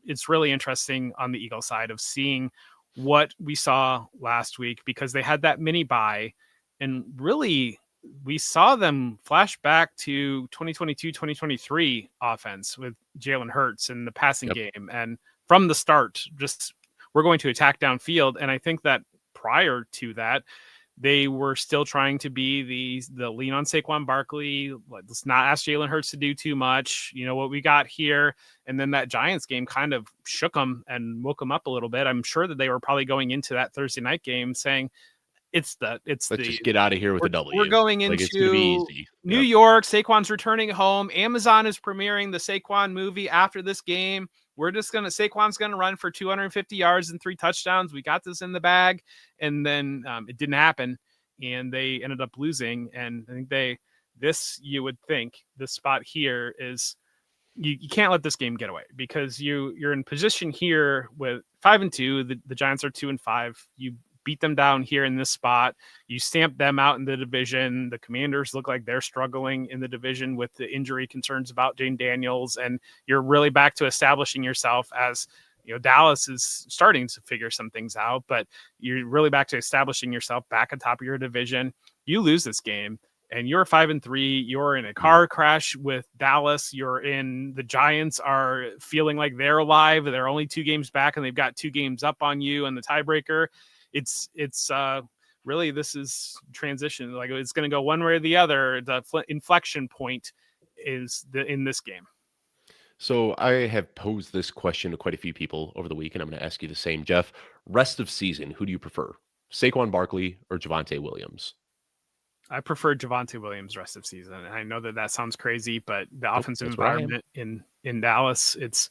it's really interesting on the Eagle side of seeing what we saw last week, because they had that mini bye, and really we saw them flash back to 2022-2023 offense with Jalen Hurts in the passing game. And from the start, just we're going to attack downfield. And I think that prior to that, they were still trying to be the lean on Saquon Barkley. Let's not ask Jalen Hurts to do too much. You know what we got here. And then that Giants game kind of shook them and woke them up a little bit. I'm sure that they were probably going into that Thursday night game saying, let's just get out of here with a W. We're going into it's gonna be easy. New York. Saquon's returning home. Amazon is premiering the Saquon movie after this game. Saquon's gonna run for 250 yards and 3 touchdowns. We got this in the bag. And then it didn't happen, and they ended up losing. And I think you would think this spot here is you can't let this game get away, because you're in position here with 5-2. The Giants are 2-5. You beat them down here in this spot. You stamp them out in the division. The Commanders look like they're struggling in the division with the injury concerns about Jane Daniels. And you're really back to establishing yourself as, Dallas is starting to figure some things out, but you're really back to establishing yourself back on top of your division. You lose this game and you're 5-3. You're in a car crash with Dallas. The Giants are feeling like they're alive. They're only 2 games back and they've got 2 games up on you in the tiebreaker. It's really, this is transition. Like, it's going to go one way or the other. The inflection point is in this game. So I have posed this question to quite a few people over the week, and I'm going to ask you the same, Jeff. Rest of season, who do you prefer, Saquon Barkley or Javonte Williams? I prefer Javonte Williams rest of season. And I know that sounds crazy, but the offensive environment in Dallas, it's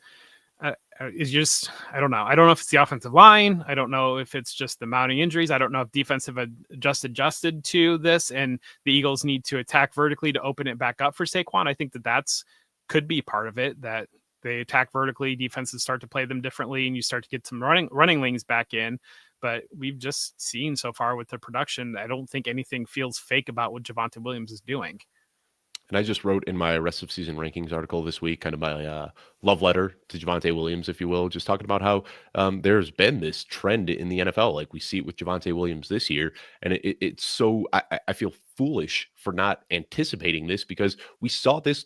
just, I don't know. I don't know if it's the offensive line. I don't know if it's just the mounting injuries. I don't know if defensive adjusted to this, and the Eagles need to attack vertically to open it back up for Saquon. I think that's could be part of it, that they attack vertically, defenses start to play them differently, and you start to get some running lanes back in. But we've just seen so far with the production, I don't think anything feels fake about what Javonte Williams is doing. And I just wrote in my rest of season rankings article this week, kind of my love letter to Javonte Williams, if you will, just talking about how there's been this trend in the NFL. Like, we see it with Javonte Williams this year. And it's so, I feel foolish for not anticipating this, because we saw this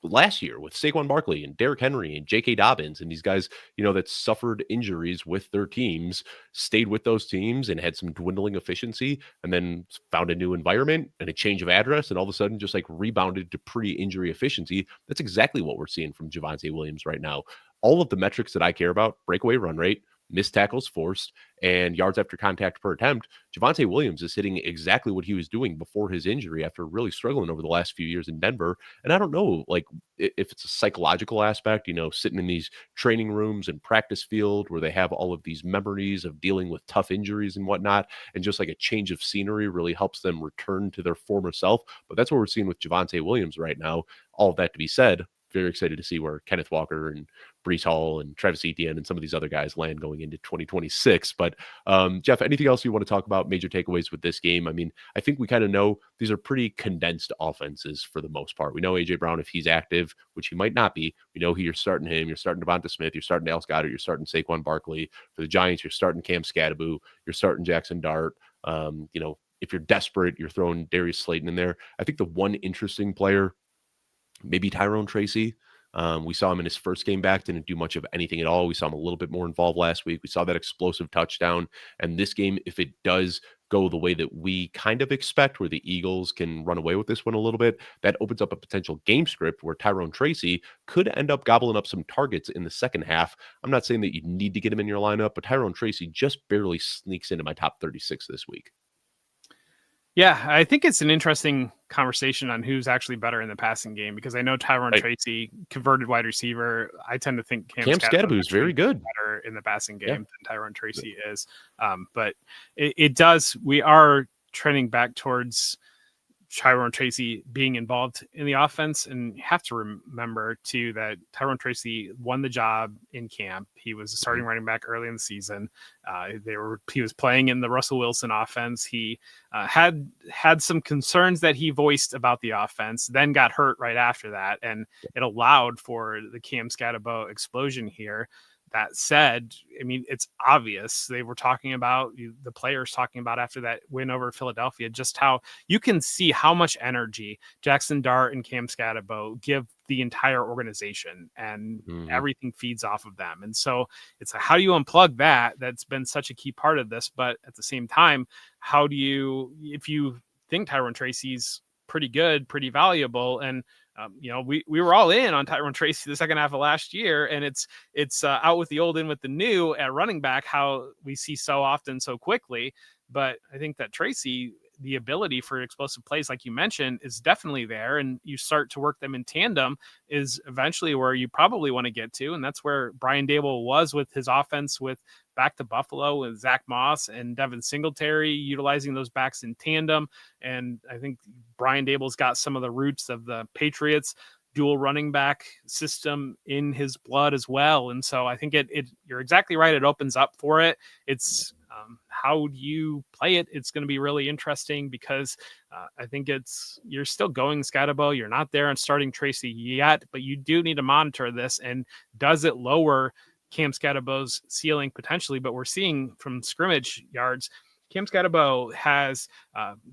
last year with Saquon Barkley and Derrick Henry and J.K. Dobbins, and these guys, that suffered injuries with their teams, stayed with those teams and had some dwindling efficiency, and then found a new environment and a change of address, and all of a sudden just like rebounded to pre-injury efficiency. That's exactly what we're seeing from Javonte Williams right now. All of the metrics that I care about, breakaway run rate, missed tackles forced, and yards after contact per attempt, Javonte Williams is hitting exactly what he was doing before his injury after really struggling over the last few years in Denver. And I don't know, like, if it's a psychological aspect, sitting in these training rooms and practice field where they have all of these memories of dealing with tough injuries and whatnot, and just like a change of scenery really helps them return to their former self. But that's what we're seeing with Javonte Williams right now. All of that to be said, very excited to see where Kenneth Walker and Breece Hall and Travis Etienne and some of these other guys land going into 2026. But Jeff, anything else you want to talk about, major takeaways with this game? I mean, I think we kind of know these are pretty condensed offenses for the most part. We know A.J. Brown, if he's active, which he might not be, we know you're starting him. You're starting Devonta Smith. You're starting Dallas Goedert. You're starting Saquon Barkley. For the Giants, you're starting Cam Scatterbo. You're starting Jackson Dart. If you're desperate, you're throwing Darius Slayton in there. I think the one interesting player, maybe Tyrone Tracy. We saw him in his first game back, didn't do much of anything at all. We saw him a little bit more involved last week. We saw that explosive touchdown. And this game, if it does go the way that we kind of expect, where the Eagles can run away with this one a little bit, that opens up a potential game script where Tyrone Tracy could end up gobbling up some targets in the second half. I'm not saying that you need to get him in your lineup, but Tyrone Tracy just barely sneaks into my top 36 this week. Yeah, I think it's an interesting conversation on who's actually better in the passing game, because I know Tyrone Tracy, converted wide receiver. I tend to think Cam Scadaboo is very good, better in the passing game than Tyrone Tracy is. But it does. We are trending back towards Tyrone Tracy being involved in the offense. And you have to remember too that Tyrone Tracy won the job in camp. He was a starting running back early in the season. He was playing in the Russell Wilson offense. He had some concerns that he voiced about the offense, then got hurt right after that, and it allowed for the Cam Scadaboo explosion here. That said, I mean, it's obvious they were talking about, the players talking about after that win over Philadelphia, just how you can see how much energy Jackson Dart and Cam Scadaboo give the entire organization, and everything feeds off of them. And so it's how do you unplug that? That's been such a key part of this. But at the same time, how do you, if you think Tyrone Tracy's pretty good, pretty valuable, and we were all in on Tyrone Tracy the second half of last year, and it's out with the old, in with the new at running back, how we see so often, so quickly. But I think that Tracy, the ability for explosive plays, like you mentioned, is definitely there, and you start to work them in tandem is eventually where you probably want to get to. And that's where Brian Daboll was with his offense, with back to Buffalo with Zach Moss and Devin Singletary, utilizing those backs in tandem. And I think Brian Daboll's got some of the roots of the Patriots dual running back system in his blood as well. And so I think you're exactly right. It opens up for it. It's how do you play it? It's going to be really interesting, because I think you're still going Scadaboo. You're not there on starting Tracy yet, but you do need to monitor this. And does it lower Cam Scadaboo's ceiling potentially? But we're seeing from scrimmage yards, Cam Scadaboo has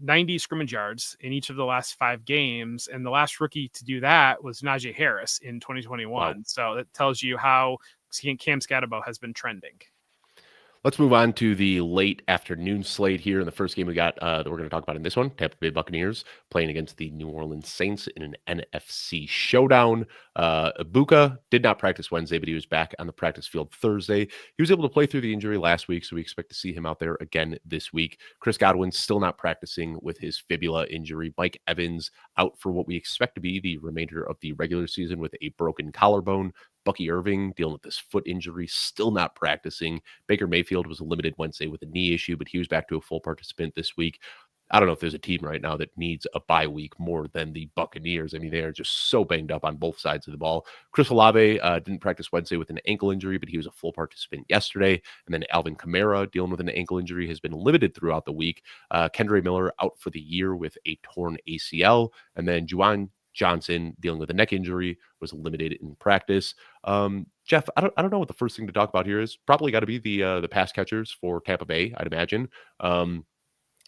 90 scrimmage yards in each of the last 5 games. And the last rookie to do that was Najee Harris in 2021. Wow. So that tells you how Cam Scadaboo has been trending. Let's move on to the late afternoon slate here. In the first game we got that we're going to talk about in this one, Tampa Bay Buccaneers playing against the New Orleans Saints in an NFC showdown. Ibuka did not practice Wednesday, but he was back on the practice field Thursday. He was able to play through the injury last week, so we expect to see him out there again this week. Chris Godwin still not practicing with his fibula injury. Mike Evans out for what we expect to be the remainder of the regular season with a broken collarbone. Bucky Irving dealing with this foot injury, still not practicing. Baker Mayfield was limited Wednesday with a knee issue, but he was back to a full participant this week. I don't know if there's a team right now that needs a bye week more than the Buccaneers. I mean, they are just so banged up on both sides of the ball. Chris Olave didn't practice Wednesday with an ankle injury, but he was a full participant yesterday. And then Alvin Kamara, dealing with an ankle injury, has been limited throughout the week. Kendre Miller out for the year with a torn ACL. And then Juwan Johnson, dealing with a neck injury, was limited in practice. Jeff, I don't know what the first thing to talk about here is. Probably got to be the pass catchers for Tampa Bay, I'd imagine.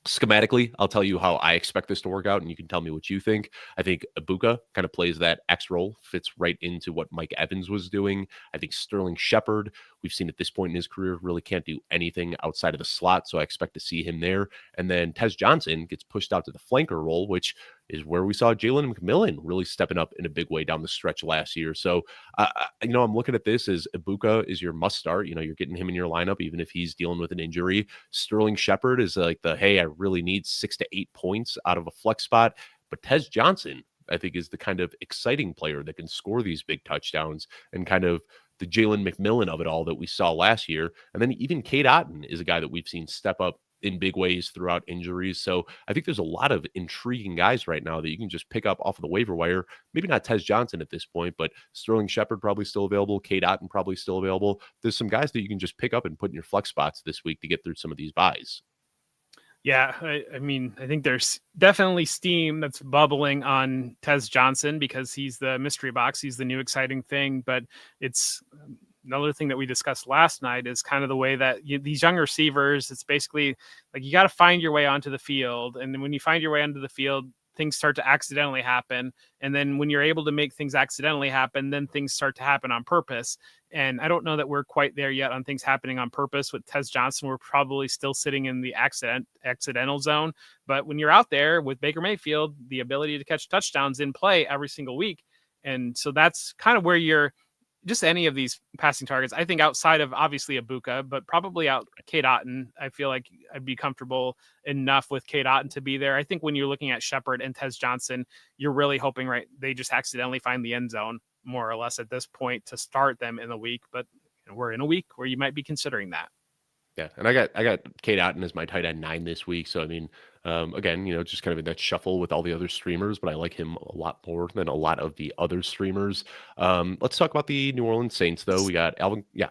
Schematically, I'll tell you how I expect this to work out, and you can tell me what you think. I think Ibuka kind of plays that X role, fits right into what Mike Evans was doing. I think Sterling Shepard, we've seen at this point in his career, really can't do anything outside of the slot, so I expect to see him there. And then Tez Johnson gets pushed out to the flanker role, which is where we saw Jalen McMillan really stepping up in a big way down the stretch last year. So, I'm looking at this as Ibuka is your must start. You're getting him in your lineup, even if he's dealing with an injury. Sterling Shepard is like hey, I really need 6 to 8 points out of a flex spot. But Tez Johnson, I think, is the kind of exciting player that can score these big touchdowns and kind of the Jalen McMillan of it all that we saw last year. And then even Cade Otton is a guy that we've seen step up in big ways throughout injuries. So I think there's a lot of intriguing guys right now that you can just pick up off of the waiver wire. Maybe not Tez Johnson at this point, but Sterling Shepard probably still available. Cade Otton probably still available. There's some guys that you can just pick up and put in your flex spots this week to get through some of these buys. Yeah, I mean, I think there's definitely steam that's bubbling on Tez Johnson because he's the mystery box. He's the new exciting thing, but it's another thing that we discussed last night is kind of the way that these young receivers, it's basically like you got to find your way onto the field. And when you find your way onto the field, things start to accidentally happen. And then when you're able to make things accidentally happen, then things start to happen on purpose. And I don't know that we're quite there yet on things happening on purpose. With Tez Johnson, we're probably still sitting in the accidental zone. But when you're out there with Baker Mayfield, the ability to catch touchdowns in play every single week. And so that's kind of where you're just any of these passing targets. I think outside of obviously Ibuka, but probably out Cade Otton, I feel like I'd be comfortable enough with Cade Otton to be there. I think when you're looking at Shepard and Tez Johnson, you're really hoping, right, they just accidentally find the end zone more or less at this point to start them in the week. But we're in a week where you might be considering that. Yeah, and I got Cade Otton as my tight end 9 this week. So I mean, again, just kind of in that shuffle with all the other streamers, but I like him a lot more than a lot of the other streamers. Let's talk about the New Orleans Saints, though. We got Alvin. Yeah,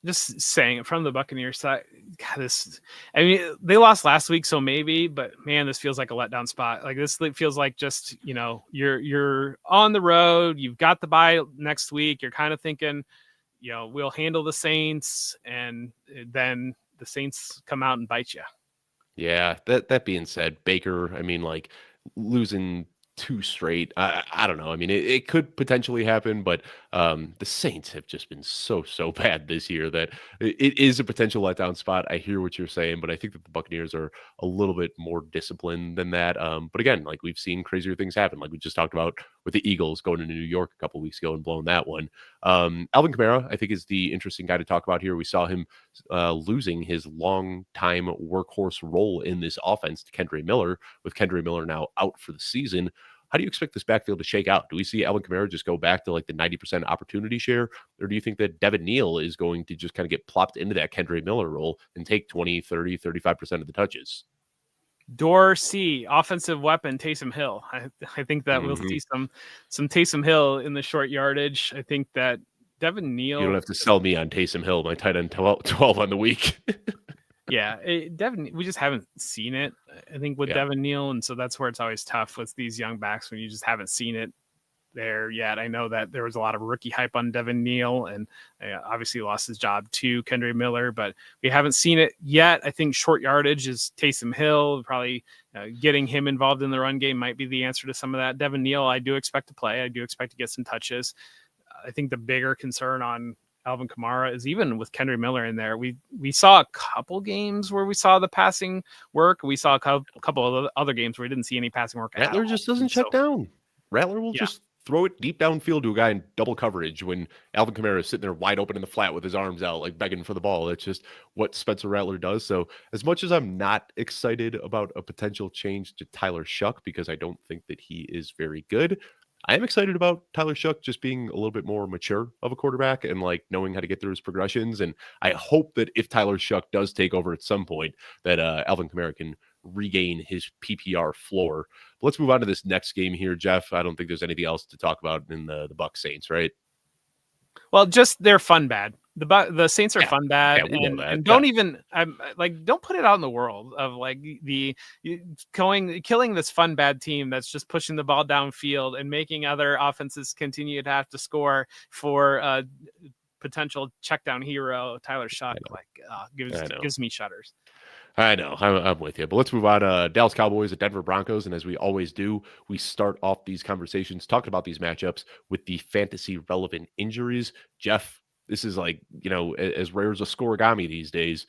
Just saying it from the Buccaneers side. God, I mean, they lost last week, so maybe, but man, this feels like a letdown spot. Like this feels like just, you're on the road, you've got the bye next week. You're kind of thinking, we'll handle the Saints, and then the Saints come out and bite you. yeah. That being said, Baker, I mean, like losing 2 straight. I don't know. I mean, it could potentially happen, but the Saints have just been so bad this year that it is a potential letdown spot. I hear what you're saying, but I think that the Buccaneers are a little bit more disciplined than that. But again, like we've seen crazier things happen, like we just talked about with the Eagles going into New York a couple weeks ago and blowing that one. Alvin Kamara, I think, is the interesting guy to talk about here. We saw him losing his long-time workhorse role in this offense to Kendre Miller, with Kendre Miller now out for the season. How do you expect this backfield to shake out? Do we see Alvin Kamara just go back to like the 90% opportunity share? Or do you think that Devin Neal is going to just kind of get plopped into that Kendre Miller role and take 20, 30, 35% of the touches? Dorsey, offensive weapon, Taysom Hill. I think that we'll see some Taysom Hill in the short yardage. I think that Devin You don't Neal. have to sell me on Taysom Hill, my tight end 12 on the week. Yeah, Devin, we just haven't seen it, I think, with Yeah. Devin Neal. And so that's where it's always tough with these young backs when you just haven't seen it there yet. I know that there was a lot of rookie hype on Devin Neal, and obviously lost his job to Kendre Miller, but we haven't seen it yet. I think short yardage is Taysom Hill. Probably getting him involved in the run game might be the answer to some of that. Devin Neal, I do expect to play. I do expect to get some touches. I think the bigger concern on Alvin Kamara is even with Kendre Miller in there. We saw a couple games where we saw the passing work. We saw a couple of other games where we didn't see any passing work. Rattler just doesn't check down. Rattler will just throw it deep downfield to a guy in double coverage when Alvin Kamara is sitting there wide open in the flat with his arms out, like begging for the ball. That's just what Spencer Rattler does. So as much as I'm not excited about a potential change to Tyler Shuck, because I don't think that he is very good, I am excited about Tyler Shuck just being a little bit more mature of a quarterback and like knowing how to get through his progressions. And I hope that if Tyler Shuck does take over at some point, that Alvin Kamara can regain his PPR floor. But let's move on to this next game here, Jeff. I don't think there's anything else to talk about in the Bucs Saints, right? Well, just they're fun bad. The Saints are fun bad, and don't even don't put it out in the world of like killing this fun bad team that's just pushing the ball downfield and making other offenses continue to have to score for potential check down hero Tyler Shuck. Gives me shudders. I know. I'm with you. But let's move on. Dallas Cowboys at Denver Broncos. And as we always do, we start off these conversations talking about these matchups with the fantasy relevant injuries. Jeff, this is like, as rare as a scoregami these days.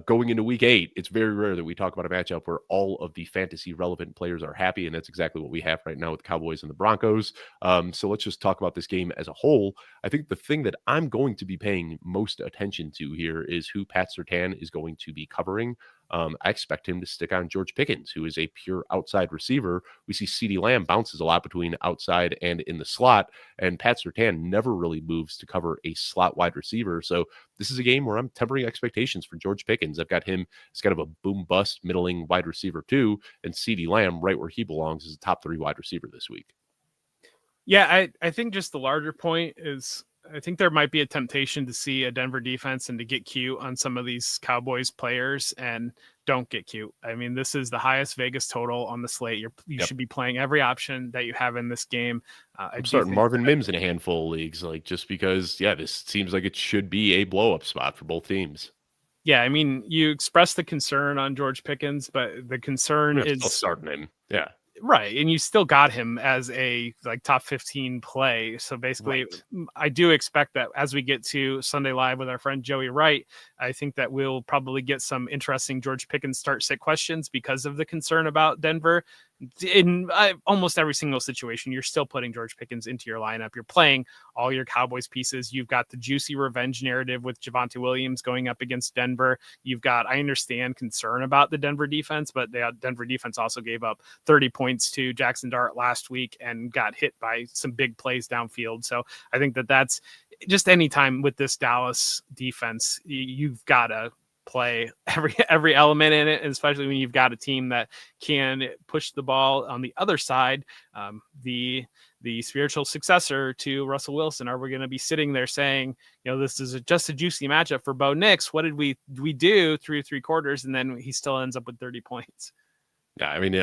Going into week 8, it's very rare that we talk about a matchup where all of the fantasy relevant players are happy. And that's exactly what we have right now with the Cowboys and the Broncos. So let's just talk about this game as a whole. I think the thing that I'm going to be paying most attention to here is who Pat Surtain is going to be covering. I expect him to stick on George Pickens, who is a pure outside receiver. We see CeeDee Lamb bounces a lot between outside and in the slot, and Pat Surtain never really moves to cover a slot wide receiver. So this is a game where I'm tempering expectations for George Pickens. I've got him as kind of a boom bust middling wide receiver too, and CeeDee Lamb right where he belongs as a top 3 wide receiver this week. Yeah, I think just the larger point is I think there might be a temptation to see a Denver defense and to get cute on some of these Cowboys players. And don't get cute. I mean, this is the highest Vegas total on the slate. You Yep. should be playing every option that you have in this game. I I'm do starting think Marvin that, Mims in a handful of leagues, like just because, yeah, this seems like it should be a blow up spot for both teams. yeah, I mean, you expressed the concern on George Pickens, but the concern I'm still is starting him. Yeah. right, and you still got him as a like top 15 play. So basically, Right. I do expect that as we get to Sunday Live with our friend Joey Wright, I think that we'll probably get some interesting George Pickens start sit questions because of the concern about Denver. In almost every single situation, you're still putting George Pickens into your lineup. You're playing all your Cowboys pieces. You've got the juicy revenge narrative with Javonte Williams going up against Denver. You've got, I understand concern about the Denver defense, but the Denver defense also gave up 30 points to Jackson Dart last week and got hit by some big plays downfield. So I think that that's just any time with this Dallas defense, you've got to play every element in it, especially when you've got a team that can push the ball on the other side. The spiritual successor to Russell Wilson. Are we going to be sitting there saying, this is just a juicy matchup for Bo Nix? What did we do through 3/4, and then he still ends up with 30 points? Yeah, I mean,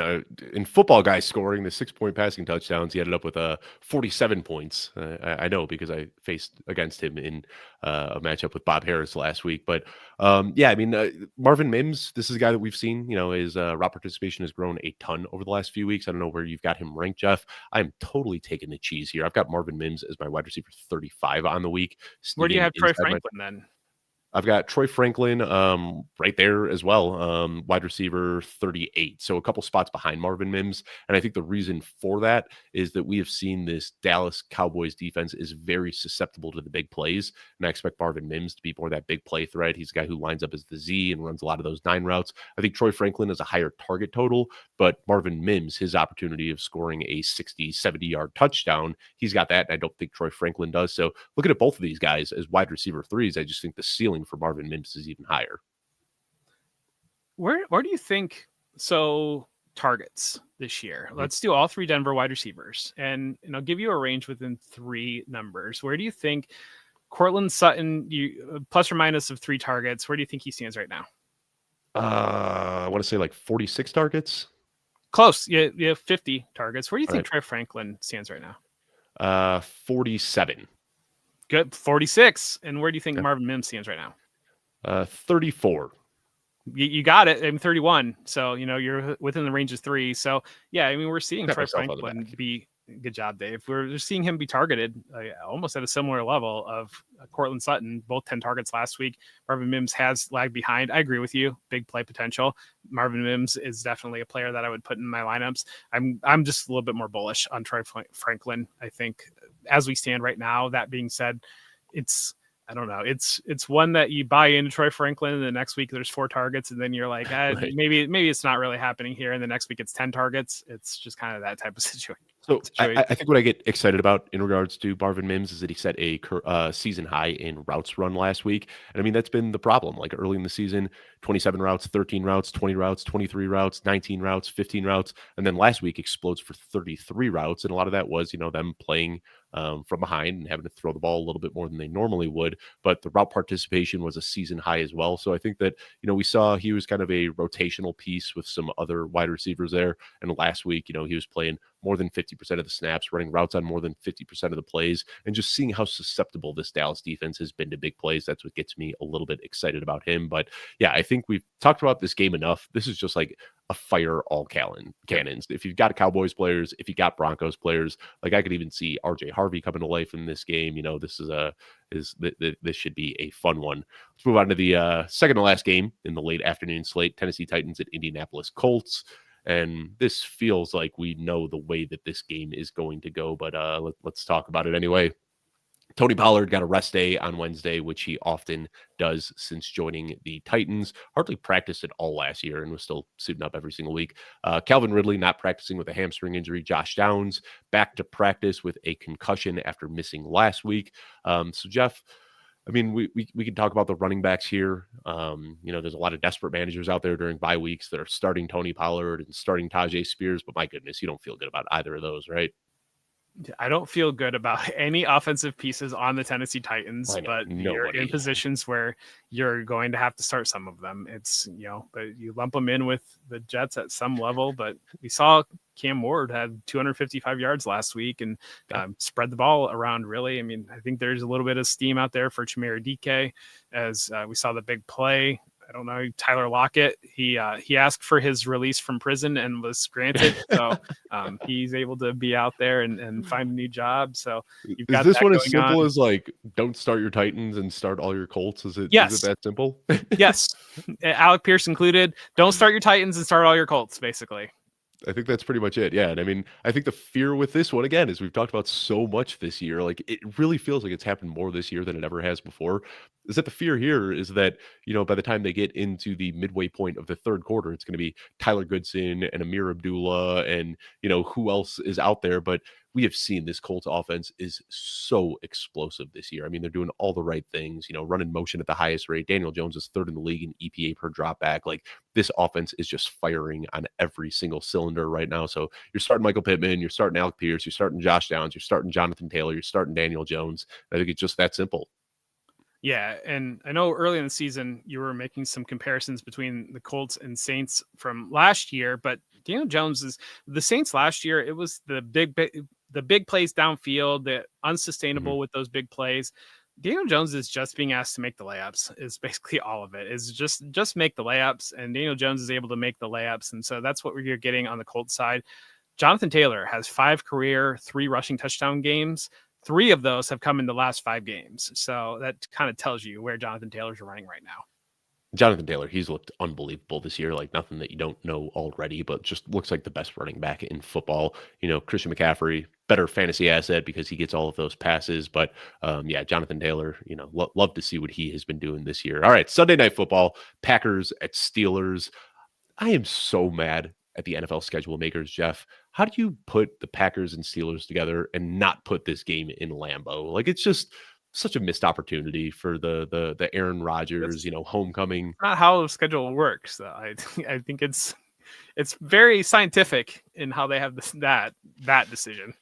in football, guys scoring the 6-point passing touchdowns, he ended up with 47 points. I know because I faced against him in a matchup with Bob Harris last week. But yeah, I mean, Marvin Mims, this is a guy that we've seen. His route participation has grown a ton over the last few weeks. I don't know where you've got him ranked, Jeff. I'm totally taking the cheese here. I've got Marvin Mims as my wide receiver 35 on the week. Where do you Sneaking have Troy inside my Franklin then? I've got Troy Franklin right there as well, wide receiver 38. So a couple spots behind Marvin Mims. And I think the reason for that is that we have seen this Dallas Cowboys defense is very susceptible to the big plays. And I expect Marvin Mims to be more that big play threat. He's a guy who lines up as the Z and runs a lot of those 9 routes. I think Troy Franklin has a higher target total, but Marvin Mims, his opportunity of scoring a 60, 70-yard touchdown, he's got that. And I don't think Troy Franklin does. So looking at both of these guys as wide receiver 3s, I just think the ceiling for Marvin Mims is even higher. Where do you think targets this year? Mhm. Let's do all 3 Denver wide receivers, and I'll give you a range within 3 numbers. Where do you think Cortland Sutton, plus or minus of 3 targets, where do you think he stands right now? I want to say like 46 targets. Close. Yeah, 50 targets. Where do you All think right. Troy Franklin stands right now? 47. Good, 46. And where do you think Okay. Marvin Mims stands right now? 34. You got it. I'm 31. So, you're within the range of 3. So, yeah, I mean, we're seeing Pat Troy myself on the Franklin back. be good job, Dave. We're seeing him be targeted almost at a similar level of Cortland Sutton, both 10 targets last week. Marvin Mims has lagged behind. I agree with you. Big play potential. Marvin Mims is definitely a player that I would put in my lineups. I'm just a little bit more bullish on Troy Franklin. I think as we stand right now, that being said, I don't know. It's one that you buy into Troy Franklin, and the next week there's 4 targets, and then you're like, Right. maybe it's not really happening here. And the next week it's 10 targets. It's just kind of that type of situation. So I think what I get excited about in regards to Marvin Mims is that he set a season high in routes run last week. And I mean, that's been the problem. Like early in the season, 27 routes, 13 routes, 20 routes, 23 routes, 19 routes, 15 routes. And then last week explodes for 33 routes. And a lot of that was, them playing from behind and having to throw the ball a little bit more than they normally would. But the route participation was a season high as well. So I think that, we saw he was kind of a rotational piece with some other wide receivers there. And last week, he was playing more than 50% of the snaps, running routes on more than 50% of the plays, and just seeing how susceptible this Dallas defense has been to big plays. That's what gets me a little bit excited about him. But yeah, I think we've talked about this game enough. This is just like a fire all cannons. If you've got Cowboys players, if you got Broncos players, like I could even see RJ Harvey coming to life in this game. This this should be a fun one. Let's move on to the second to last game in the late afternoon slate. Tennessee Titans at Indianapolis Colts. And this feels like we know the way that this game is going to go, but let's talk about it anyway. Tony Pollard got a rest day on Wednesday, which he often does since joining the Titans. Hardly practiced at all last year and was still suiting up every single week. Calvin Ridley not practicing with a hamstring injury. Josh Downs back to practice with a concussion after missing last week. So, Jeff, I mean, we can talk about the running backs here. There's a lot of desperate managers out there during bye weeks that are starting Tony Pollard and starting Tajay Spears, but my goodness, you don't feel good about either of those, right? I don't feel good about any offensive pieces on the Tennessee Titans, I know but you're in nobody. positions where you're going to have to start some of them. It's, but you lump them in with the Jets at some level. But we saw Cam Ward had 255 yards last week and Yeah. spread the ball around, really. I mean, I think there's a little bit of steam out there for Chimere DK as we saw the big play. I don't know, Tyler Lockett. He asked for his release from prison and was granted. So he's able to be out there and find a new job. So you've Is got this that one as going on. simple as like don't start your Titans and start all your Colts? Is it Yes. that simple? Yes. Alec Pierce included. Don't start your Titans and start all your Colts, basically. I think that's pretty much it. Yeah. And I mean, I think the fear with this one, again, is we've talked about so much this year, like it really feels like it's happened more this year than it ever has before. Is that the fear here is that, by the time they get into the midway point of the third quarter, it's going to be Tyler Goodson and Amir Abdullah and, who else is out there. But we have seen this Colts offense is so explosive this year. I mean, they're doing all the right things, running motion at the highest rate. Daniel Jones is third in the league in EPA per drop back. Like this offense is just firing on every single cylinder right now. So you're starting Michael Pittman, you're starting Alec Pierce, you're starting Josh Downs, you're starting Jonathan Taylor, you're starting Daniel Jones. I think it's just that simple. Yeah, and I know early in the season you were making some comparisons between the Colts and Saints from last year, but Daniel Jones is the Saints last year. It was the big plays downfield, the Mhm. unsustainable with those big plays. Daniel Jones is just being asked to make the layups. Is basically all of it. Is just make the layups, and Daniel Jones is able to make the layups, and so that's what you're getting on the Colts side. Jonathan Taylor has 5 career 3 rushing touchdown games. 3 of those have come in the last 5 games. So that kind of tells you where Jonathan Taylor's running right now. Jonathan Taylor, he's looked unbelievable this year, like nothing that you don't know already, but just looks like the best running back in football. Christian McCaffrey, better fantasy asset because he gets all of those passes. But yeah, Jonathan Taylor, love to see what he has been doing this year. All right, Sunday Night Football, Packers at Steelers. I am so mad at the NFL schedule makers, Jeff. How do you put the Packers and Steelers together and not put this game in Lambeau? Like it's just such a missed opportunity for the Aaron Rodgers, That's homecoming. not how the schedule works. Though. I think it's very scientific in how they have that decision.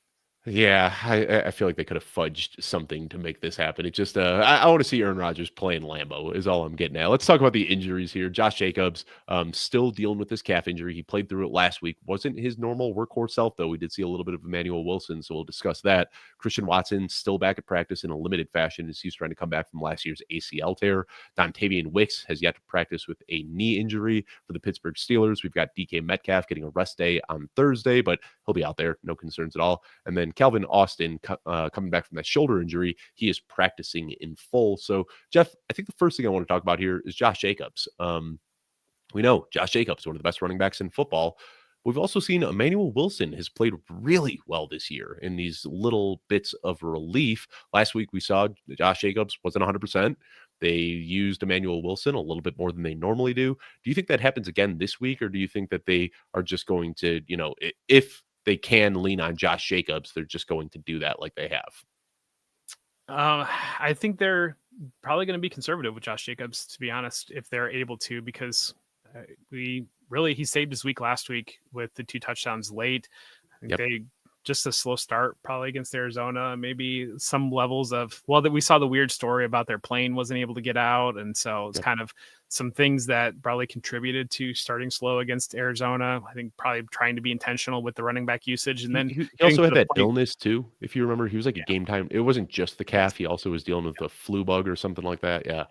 Yeah, I feel like they could have fudged something to make this happen. It just I want to see Aaron Rodgers play in Lambeau is all I'm getting at. Let's talk about the injuries here. Josh Jacobs still dealing with this calf injury. He played through it last week. Wasn't his normal workhorse self though. We did see a little bit of Emmanuel Wilson, so we'll discuss that. Christian Watson still back at practice in a limited fashion as he's trying to come back from last year's ACL tear. Dontavian Wicks has yet to practice with a knee injury for the Pittsburgh Steelers. We've got DK Metcalf getting a rest day on Thursday, but he'll be out there, no concerns at all. And then Calvin Austin coming back from that shoulder injury, he is practicing in full. So, Jeff, I think the first thing I want to talk about here is Josh Jacobs. We know Josh Jacobs, one of the best running backs in football. We've also seen Emmanuel Wilson has played really well this year in these little bits of relief. Last week, we saw Josh Jacobs wasn't 100%. They used Emmanuel Wilson a little bit more than they normally do. Do you think that happens again this week, or do you think that they are just going to, if they can lean on Josh Jacobs, they're just going to do that like they have? I think they're probably going to be conservative with Josh Jacobs, to be honest, if they're able to, because he saved his week last week with the 2 touchdowns late. I think Yep. they just a slow start probably against Arizona, maybe some levels of, well, that we saw the weird story about their plane wasn't able to get out. And so it's Yep. kind of some things that probably contributed to starting slow against Arizona. I think probably trying to be intentional with the running back usage and He, then he he getting also to had the that point. illness too. If you remember, he was like a Yeah. game time. It wasn't just the Yes. calf. He also was dealing with a flu bug or something like that. Yeah.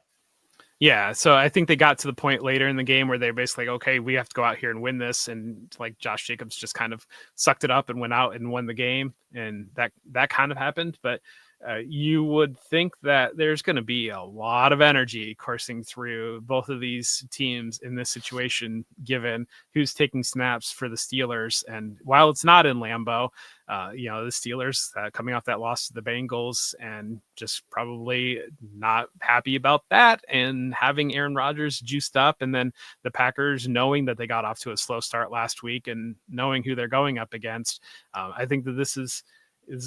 Yeah, so I think they got to the point later in the game where they're basically like, okay, we have to go out here and win this, and like Josh Jacobs just kind of sucked it up and went out and won the game, and that kind of happened. But you would think that there's going to be a lot of energy coursing through both of these teams in this situation, given who's taking snaps for the Steelers. And while it's not in Lambeau, the Steelers coming off that loss to the Bengals and just probably not happy about that and having Aaron Rodgers juiced up. And then the Packers knowing that they got off to a slow start last week and knowing who they're going up against. I think that this is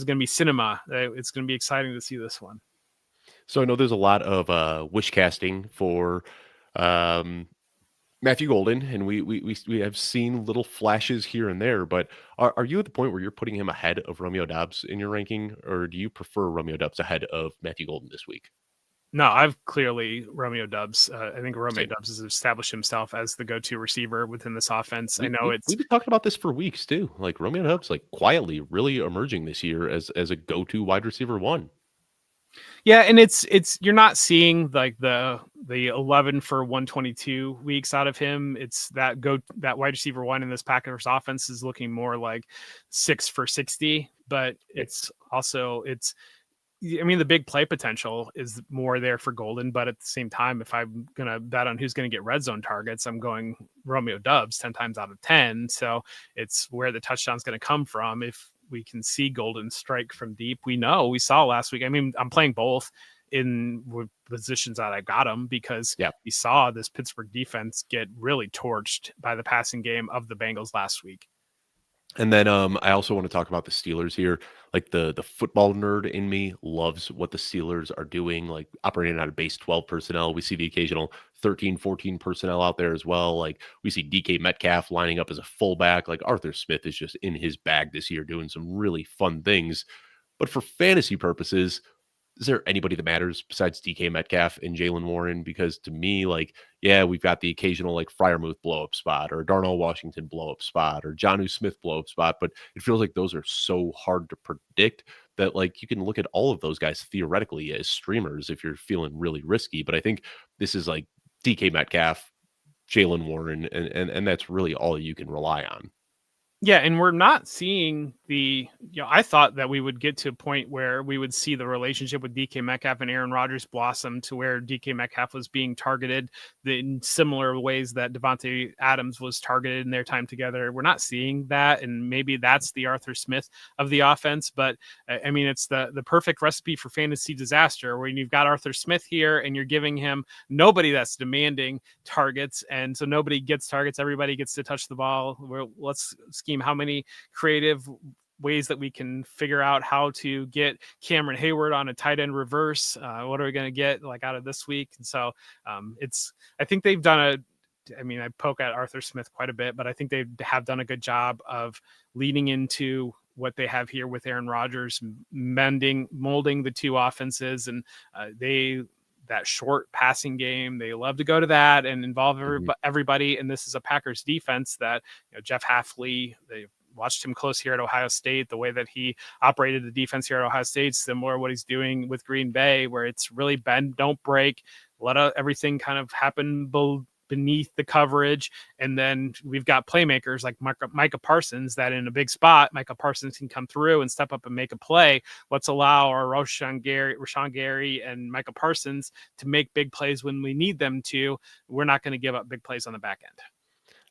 going to be cinema. It's going to be exciting to see this one. So I know there's a lot of wish casting for Matthew Golden, and we have seen little flashes here and there, but are you at the point where you're putting him ahead of Romeo Dobbs in your ranking, or do you prefer Romeo Dobbs ahead of Matthew Golden this week? No, I've clearly Romeo Dubs. I think Romeo Same. Dubs has established himself as the go-to receiver within this offense. I We, know we it's we've been talking about this for weeks too. Like Romeo Dobbs, like quietly really emerging this year as a go-to wide receiver one. yeah, and it's you're not seeing like the 11 for 122 weeks out of him. It's that wide receiver one in this Packers offense is looking more like 6 for 60, but it's also it's I mean, the big play potential is more there for Golden, but at the same time, if I'm gonna bet on who's gonna get red zone targets, I'm going Romeo Dubs 10 times out of 10. So it's where the touchdown's gonna come from. If we can see Golden strike from deep, we saw last week. I mean, I'm playing both in positions that I got him because Yeah. we saw this Pittsburgh defense get really torched by the passing game of the Bengals last week. And then I also want to talk about the Steelers here. Like the football nerd in me loves what the Steelers are doing, like operating out of base 12 personnel. We see the occasional 13, 14 personnel out there as well. Like we see DK Metcalf lining up as a fullback. Like Arthur Smith is just in his bag this year doing some really fun things. But for fantasy purposes, is there anybody that matters besides DK Metcalf and Jalen Warren? Because to me, like, yeah, we've got the occasional like Fryermuth blow up spot or Darnell Washington blow up spot or Johnu Smith blow up spot, but it feels like those are so hard to predict that like you can look at all of those guys theoretically as streamers if you're feeling really risky. But I think this is like DK Metcalf, Jalen Warren, and that's really all you can rely on. Yeah, and we're not seeing I thought that we would get to a point where we would see the relationship with DK Metcalf and Aaron Rodgers blossom to where DK Metcalf was being targeted in similar ways that Devontae Adams was targeted in their time together. We're not seeing that, and maybe that's the Arthur Smith of the offense. But I mean, it's the perfect recipe for fantasy disaster when you've got Arthur Smith here and you're giving him nobody that's demanding targets, and so nobody gets targets. Everybody gets to touch the ball. Let's scheme how many creative ways that we can figure out how to get Cameron Hayward on a tight end reverse. What are we going to get like out of this week? And so I think they've done I poke at Arthur Smith quite a bit, but I think they have done a good job of leading into what they have here with Aaron Rodgers, molding the two offenses, and that short passing game. They love to go to that and involve everybody. And this is a Packers defense that, Jeff Hafley, they watched him close here at Ohio State. The way that he operated the defense here at Ohio State, similar to what he's doing with Green Bay, where it's really bend, don't break, let everything kind of happen beneath the coverage. And then we've got playmakers like Micah Parsons that in a big spot, Micah Parsons can come through and step up and make a play. Let's allow our Rashawn Gary and Micah Parsons to make big plays when we need them to. We're not going to give up big plays on the back end.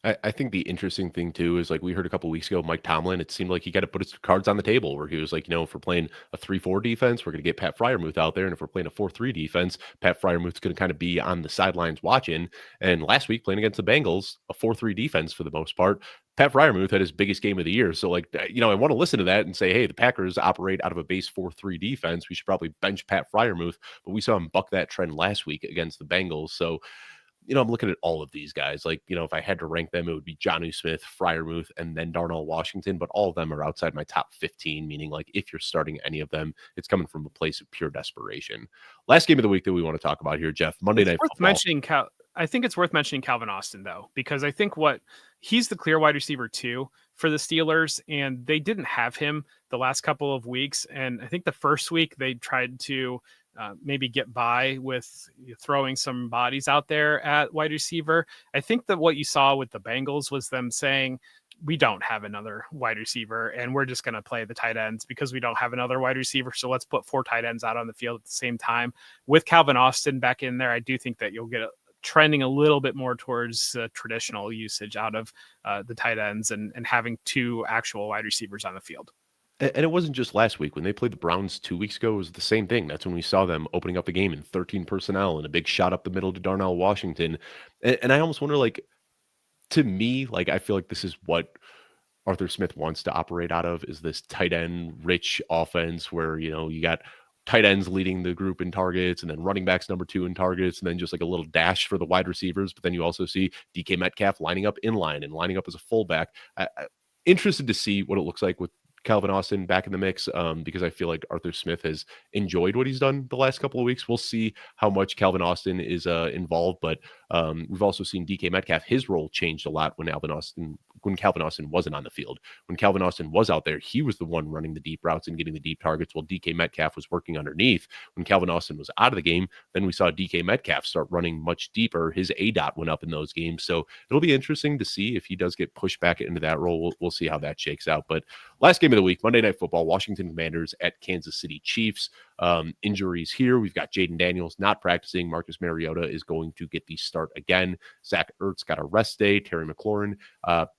I think the interesting thing too is like we heard a couple weeks ago, Mike Tomlin, it seemed like he got to put his cards on the table where he was like, if we're playing a 3-4 defense, we're going to get Pat Fryermuth out there. And if we're playing a 4-3 defense, Pat Fryermuth's going to kind of be on the sidelines watching. And last week playing against the Bengals, a 4-3 defense for the most part, Pat Fryermuth had his biggest game of the year. So like, I want to listen to that and say, hey, the Packers operate out of a base 4-3 defense. We should probably bench Pat Fryermuth, but we saw him buck that trend last week against the Bengals. So I'm looking at all of these guys. Like, if I had to rank them, it would be Jonnu Smith, Fryermuth, and then Darnell Washington. But all of them are outside my top 15, meaning like if you're starting any of them, it's coming from a place of pure desperation. Last game of the week that we want to talk about here, Jeff, Monday Night Football. I think it's worth mentioning Calvin Austin, though, because I think he's the clear wide receiver too for the Steelers, and they didn't have him the last couple of weeks. And I think the first week they tried to maybe get by with throwing some bodies out there at wide receiver. I think that what you saw with the Bengals was them saying, we don't have another wide receiver and we're just going to play the tight ends because we don't have another wide receiver. So let's put 4 tight ends out on the field at the same time. With Calvin Austin back in there, I do think that you'll get trending a little bit more towards traditional usage out of the tight ends and having 2 actual wide receivers on the field. And it wasn't just last week. When they played the Browns 2 weeks ago, it was the same thing. That's when we saw them opening up the game in 13 personnel and a big shot up the middle to Darnell Washington. And I almost wonder, like, to me, like, I feel like this is what Arthur Smith wants to operate out of, is this tight end rich offense where, you got tight ends leading the group in targets, and then running backs number 2 in targets, and then just like a little dash for the wide receivers. But then you also see DK Metcalf lining up in line and lining up as a fullback. Interested to see what it looks like with Calvin Austin back in the mix, because I feel like Arthur Smith has enjoyed what he's done the last couple of weeks. We'll see how much Calvin Austin is involved, but we've also seen DK Metcalf, his role changed a lot when Calvin Austin wasn't on the field. When Calvin Austin was out there, he was the one running the deep routes and getting the deep targets, while DK Metcalf was working underneath. When Calvin Austin was out of the game, then we saw DK Metcalf start running much deeper. His ADOT went up in those games, so it'll be interesting to see if he does get pushed back into that role. We'll see how that shakes out. But last game of the week, Monday Night Football, Washington Commanders at Kansas City Chiefs. Injuries here. We've got Jaden Daniels not practicing. Marcus Mariota is going to get the start again. Zach Ertz got a rest day. Terry McLaurin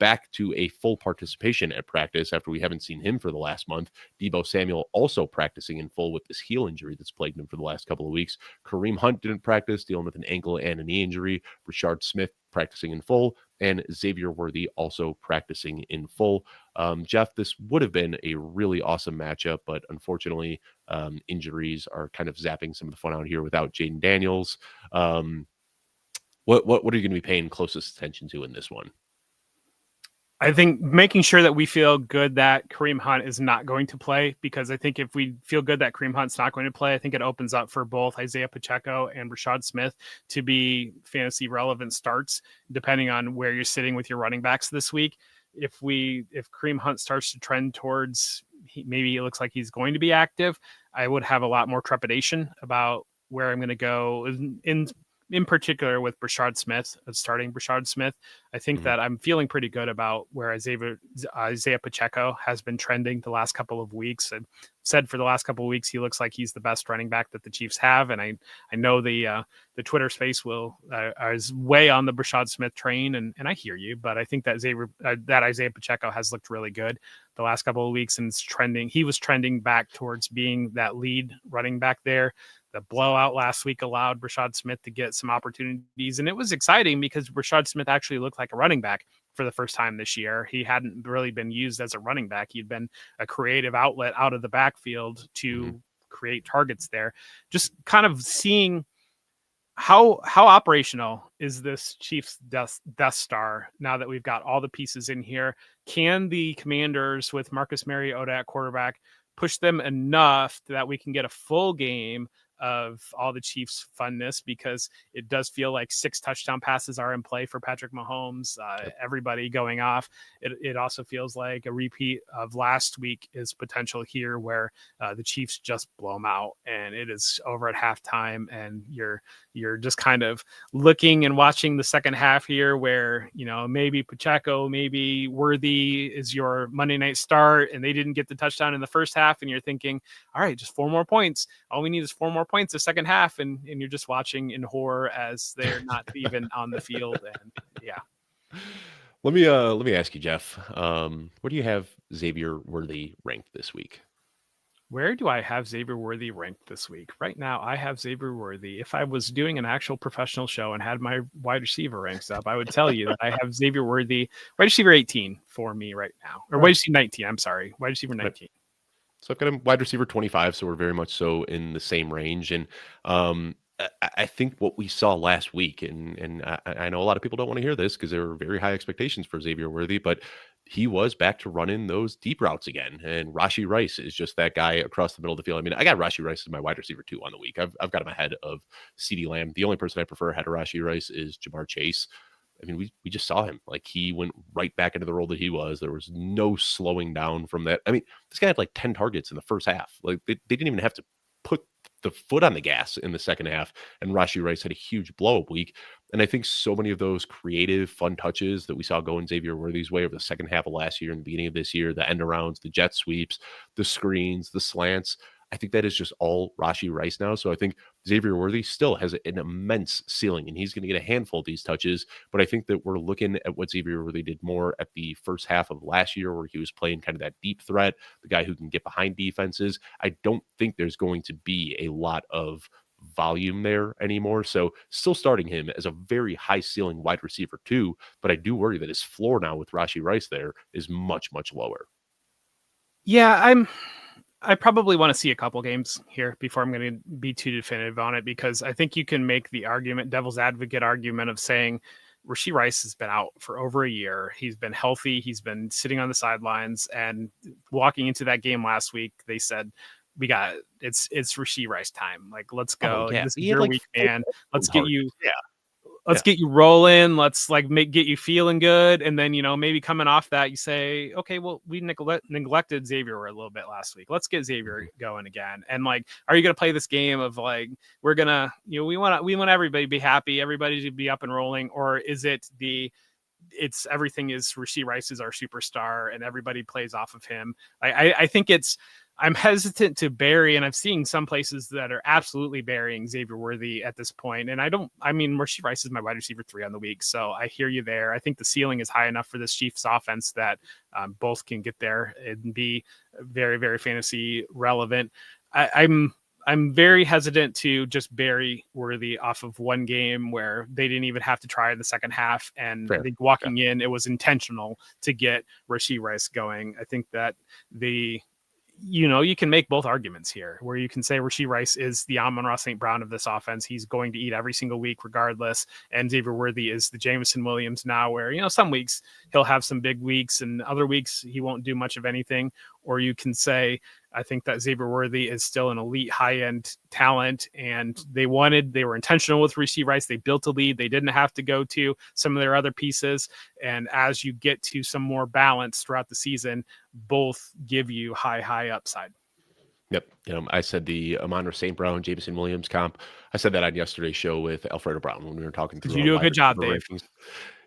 back to a full participation at practice after we haven't seen him for the last month. Deebo Samuel also practicing in full with this heel injury that's plagued him for the last couple of weeks. Kareem Hunt didn't practice, dealing with an ankle and a knee injury. Rashard Smith practicing in full, and Xavier Worthy also practicing in full. Jeff, this would have been a really awesome matchup, but unfortunately, injuries are kind of zapping some of the fun out here without Jaden Daniels. What are you going to be paying closest attention to in this one? I think making sure that we feel good that Kareem Hunt is not going to play, because I think if we feel good that Kareem Hunt's not going to play, I think it opens up for both Isaiah Pacheco and Rashad Smith to be fantasy relevant starts, depending on where you're sitting with your running backs this week. If Kareem Hunt starts to trend towards, maybe it looks like he's going to be active, I would have a lot more trepidation about where I'm going to go in particular with Brashard Smith, starting Brashard Smith. I think that I'm feeling pretty good about where Isaiah Pacheco has been trending the last couple of weeks. I've said for the last couple of weeks, he looks like he's the best running back that the Chiefs have. And I know the Twitter space is way on the Brashard Smith train. And I hear you, but I think that Isaiah Pacheco has looked really good the last couple of weeks, and he was trending back towards being that lead running back there. The blowout last week allowed Brashard Smith to get some opportunities, and it was exciting because Brashard Smith actually looked like a running back for the first time this year. He hadn't really been used as a running back. He'd been a creative outlet out of the backfield to create targets there. Just kind of seeing how operational is this Chiefs Death Star now that we've got all the pieces in here. Can the Commanders with Marcus Mariota at quarterback push them enough that we can get a full game of all the Chiefs funness, because it does feel like 6 touchdown passes are in play for Patrick Mahomes, everybody going off. It also feels like a repeat of last week is potential here, where the Chiefs just blow them out and it is over at halftime, and you're just kind of looking and watching the second half here where, maybe Pacheco, maybe Worthy is your Monday night start and they didn't get the touchdown in the first half, and you're thinking, all right, just 4 more points. All we need is 4 more points the second half, and you're just watching in horror as they're not even on the field. And yeah. Let me ask you, Jeff. Where do you have Xavier Worthy ranked this week? Where do I have Xavier Worthy ranked this week? Right now, I have Xavier Worthy. If I was doing an actual professional show and had my wide receiver ranks up, I would tell you that I have Xavier Worthy, wide receiver 18 for me right now. Or wide receiver 19, I'm sorry. Wide receiver 19. So I've got him wide receiver 25, so we're very much so in the same range. And I think what we saw last week, and I know a lot of people don't want to hear this because there were very high expectations for Xavier Worthy, but he was back to running those deep routes again. And Rashee Rice is just that guy across the middle of the field. I mean, I got Rashee Rice as my wide receiver 2 on the week. I've got him ahead of CeeDee Lamb. The only person I prefer ahead of Rashee Rice is Jamar Chase. I mean, we just saw him. Like, he went right back into the role that he was. There was no slowing down from that. I mean, this guy had like 10 targets in the first half. Like, they didn't even have to put the foot on the gas in the second half. And Rashee Rice had a huge blow-up week. And I think so many of those creative, fun touches that we saw go in Xavier Worthy's way over the second half of last year and the beginning of this year, the end arounds, the jet sweeps, the screens, the slants, I think that is just all Rashee Rice now. So I think Xavier Worthy still has an immense ceiling, and he's going to get a handful of these touches. But I think that we're looking at what Xavier Worthy did more at the first half of last year, where he was playing kind of that deep threat, the guy who can get behind defenses. I don't think there's going to be a lot of volume there anymore. So still starting him as a very high ceiling wide receiver 2, but I do worry that his floor now with Rashee Rice there is much, much lower. Yeah, I probably want to see a couple games here before I'm going to be too definitive on it, because I think you can make the argument, devil's advocate argument, of saying Rashee Rice has been out for over a year. He's been healthy. He's been sitting on the sidelines, and walking into that game last week, they said, "We got it's Rashee Rice time. Like, let's Oh go. Like, yeah, this is he had your like week, 4 man. Let's get targets. you Yeah, let's yeah. get you rolling. Let's like get you feeling good." And then, maybe coming off that, you say, okay, well, we neglected Xavier a little bit last week. Let's get Xavier Mhm. going again. And like, are you going to play this game of like, we're going to, we want everybody to be happy, everybody to be up and rolling? Or is it it's everything is Rasheed Rice is our superstar and everybody plays off of him? I think I'm hesitant to bury, and I've seen some places that are absolutely burying Xavier Worthy at this point. And Rasheed Rice is my wide receiver 3 on the week. So I hear you there. I think the ceiling is high enough for this Chiefs offense that both can get there and be very, very fantasy relevant. I'm very hesitant to just bury Worthy off of one game where they didn't even have to try in the second half. And I Fair. think Yeah. walking in, it was intentional to get Rasheed Rice going. I think that you can make both arguments here, where you can say Rasheed Rice is the Amon-Ra St. Brown of this offense. He's going to eat every single week regardless. And Xavier Worthy is the Jameson Williams now, where, some weeks he'll have some big weeks and other weeks he won't do much of anything. Or you can say, I think that Xavier Worthy is still an elite high-end talent, and they were intentional with Rasheed Rice. They built a lead. They didn't have to go to some of their other pieces. And as you get to some more balance throughout the season, both give you high upside. Yep. I said the Amon St. Brown, Jameson Williams comp. I said that on yesterday's show with Alfredo Brown when we were talking through You our do a wide good job, receiver Dave. rankings.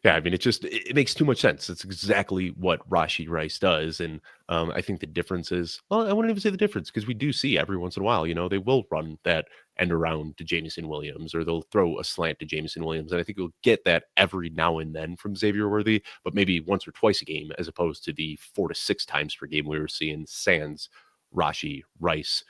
Yeah, I mean, it makes too much sense. It's exactly what Rashee Rice does. And I think the difference is, well, I wouldn't even say the difference, because we do see every once in a while, they will run that end around to Jameson Williams, or they'll throw a slant to Jameson Williams. And I think you'll get that every now and then from Xavier Worthy, but maybe once or twice a game, as opposed to the 4 to 6 times per game we were seeing sans Rashee Rice.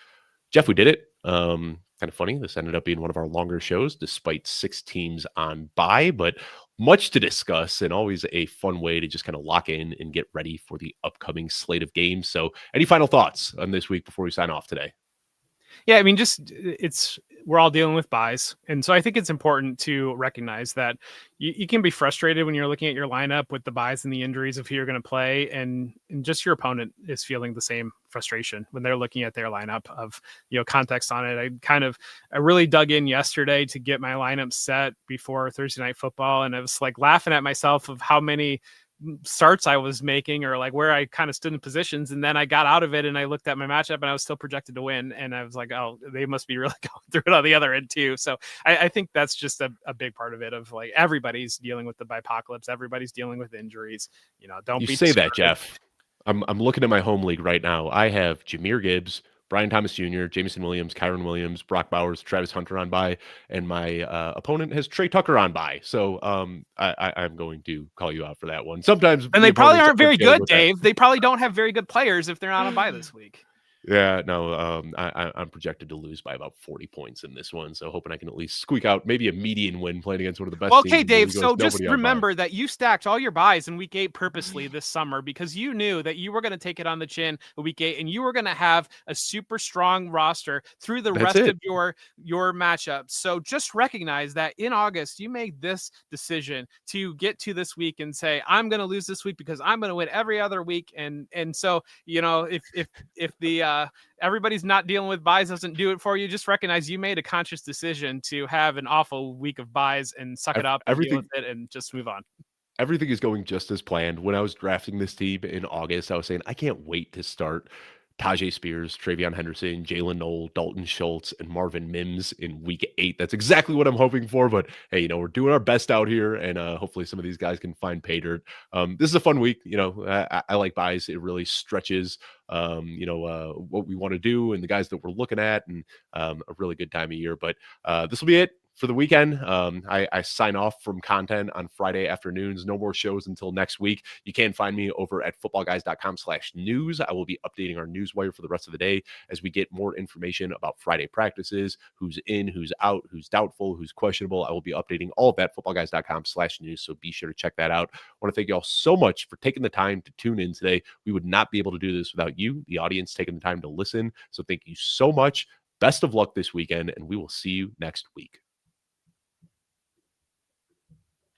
Jeff, we did it. Kind of funny. This ended up being one of our longer shows, despite 6 teams on bye, but much to discuss, and always a fun way to just kind of lock in and get ready for the upcoming slate of games. So, any final thoughts on this week before we sign off today? Yeah, I mean, we're all dealing with buys. And so I think it's important to recognize that you can be frustrated when you're looking at your lineup with the buys and the injuries of who you're going to play. And just your opponent is feeling the same frustration when they're looking at their lineup of, context on it. I really dug in yesterday to get my lineup set before Thursday Night Football. And I was like laughing at myself of how many starts I was making, or like where I kind of stood in positions. And then I got out of it and I looked at my matchup and I was still projected to win. And I was like, oh, they must be really going through it on the other end too. So I think that's just a big part of it, of like, everybody's dealing with the bipocalypse. Everybody's dealing with injuries. Don't You be say that, discouraged. Jeff. I'm looking at my home league right now. I have Jahmyr Gibbs, Brian Thomas Jr., Jameson Williams, Kyron Williams, Brock Bowers, Travis Hunter on bye, and my opponent has Trey Tucker on bye. So I'm going to call you out for that one. Sometimes And the they probably opponents aren't are very dealing good, with that. Dave. They probably don't have very good players if they're not on bye this week. Yeah, no, I'm projected to lose by about 40 points in this one, so hoping I can at least squeak out maybe a median win playing against one of the best Well, teams okay, in the Dave. league who has So just nobody on bye. remember that you stacked all your buys in week 8 purposely this summer, because you knew that you were going to take it on the chin in week 8, and you were going to have a super strong roster through the That's rest it. of your matchups. So just recognize that in August, you made this decision to get to this week and say, I'm going to lose this week because I'm going to win every other week. And so, if the everybody's not dealing with buys doesn't do it for you, just recognize you made a conscious decision to have an awful week of buys and suck it up and deal with Everything it and just move on. everything is going just as planned. When I was drafting this team in August, I was saying, I can't wait to start Tajay Spears, Travion Henderson, Jalen Knoll, Dalton Schultz, and Marvin Mims in week 8. That's exactly what I'm hoping for. But hey, we're doing our best out here, and hopefully some of these guys can find pay dirt. This is a fun week. I like buys. It really stretches, what we want to do and the guys that we're looking at, and a really good time of year. But this will be it for the weekend. I sign off from content on Friday afternoons. No more shows until next week. You can find me over at footballguys.com/news. I will be updating our news wire for the rest of the day as we get more information about Friday practices, who's in, who's out, who's doubtful, who's questionable. I will be updating all of that footballguys.com/news. So be sure to check that out. I want to thank you all so much for taking the time to tune in today. We would not be able to do this without you, the audience, taking the time to listen. So thank you so much. Best of luck this weekend, and we will see you next week.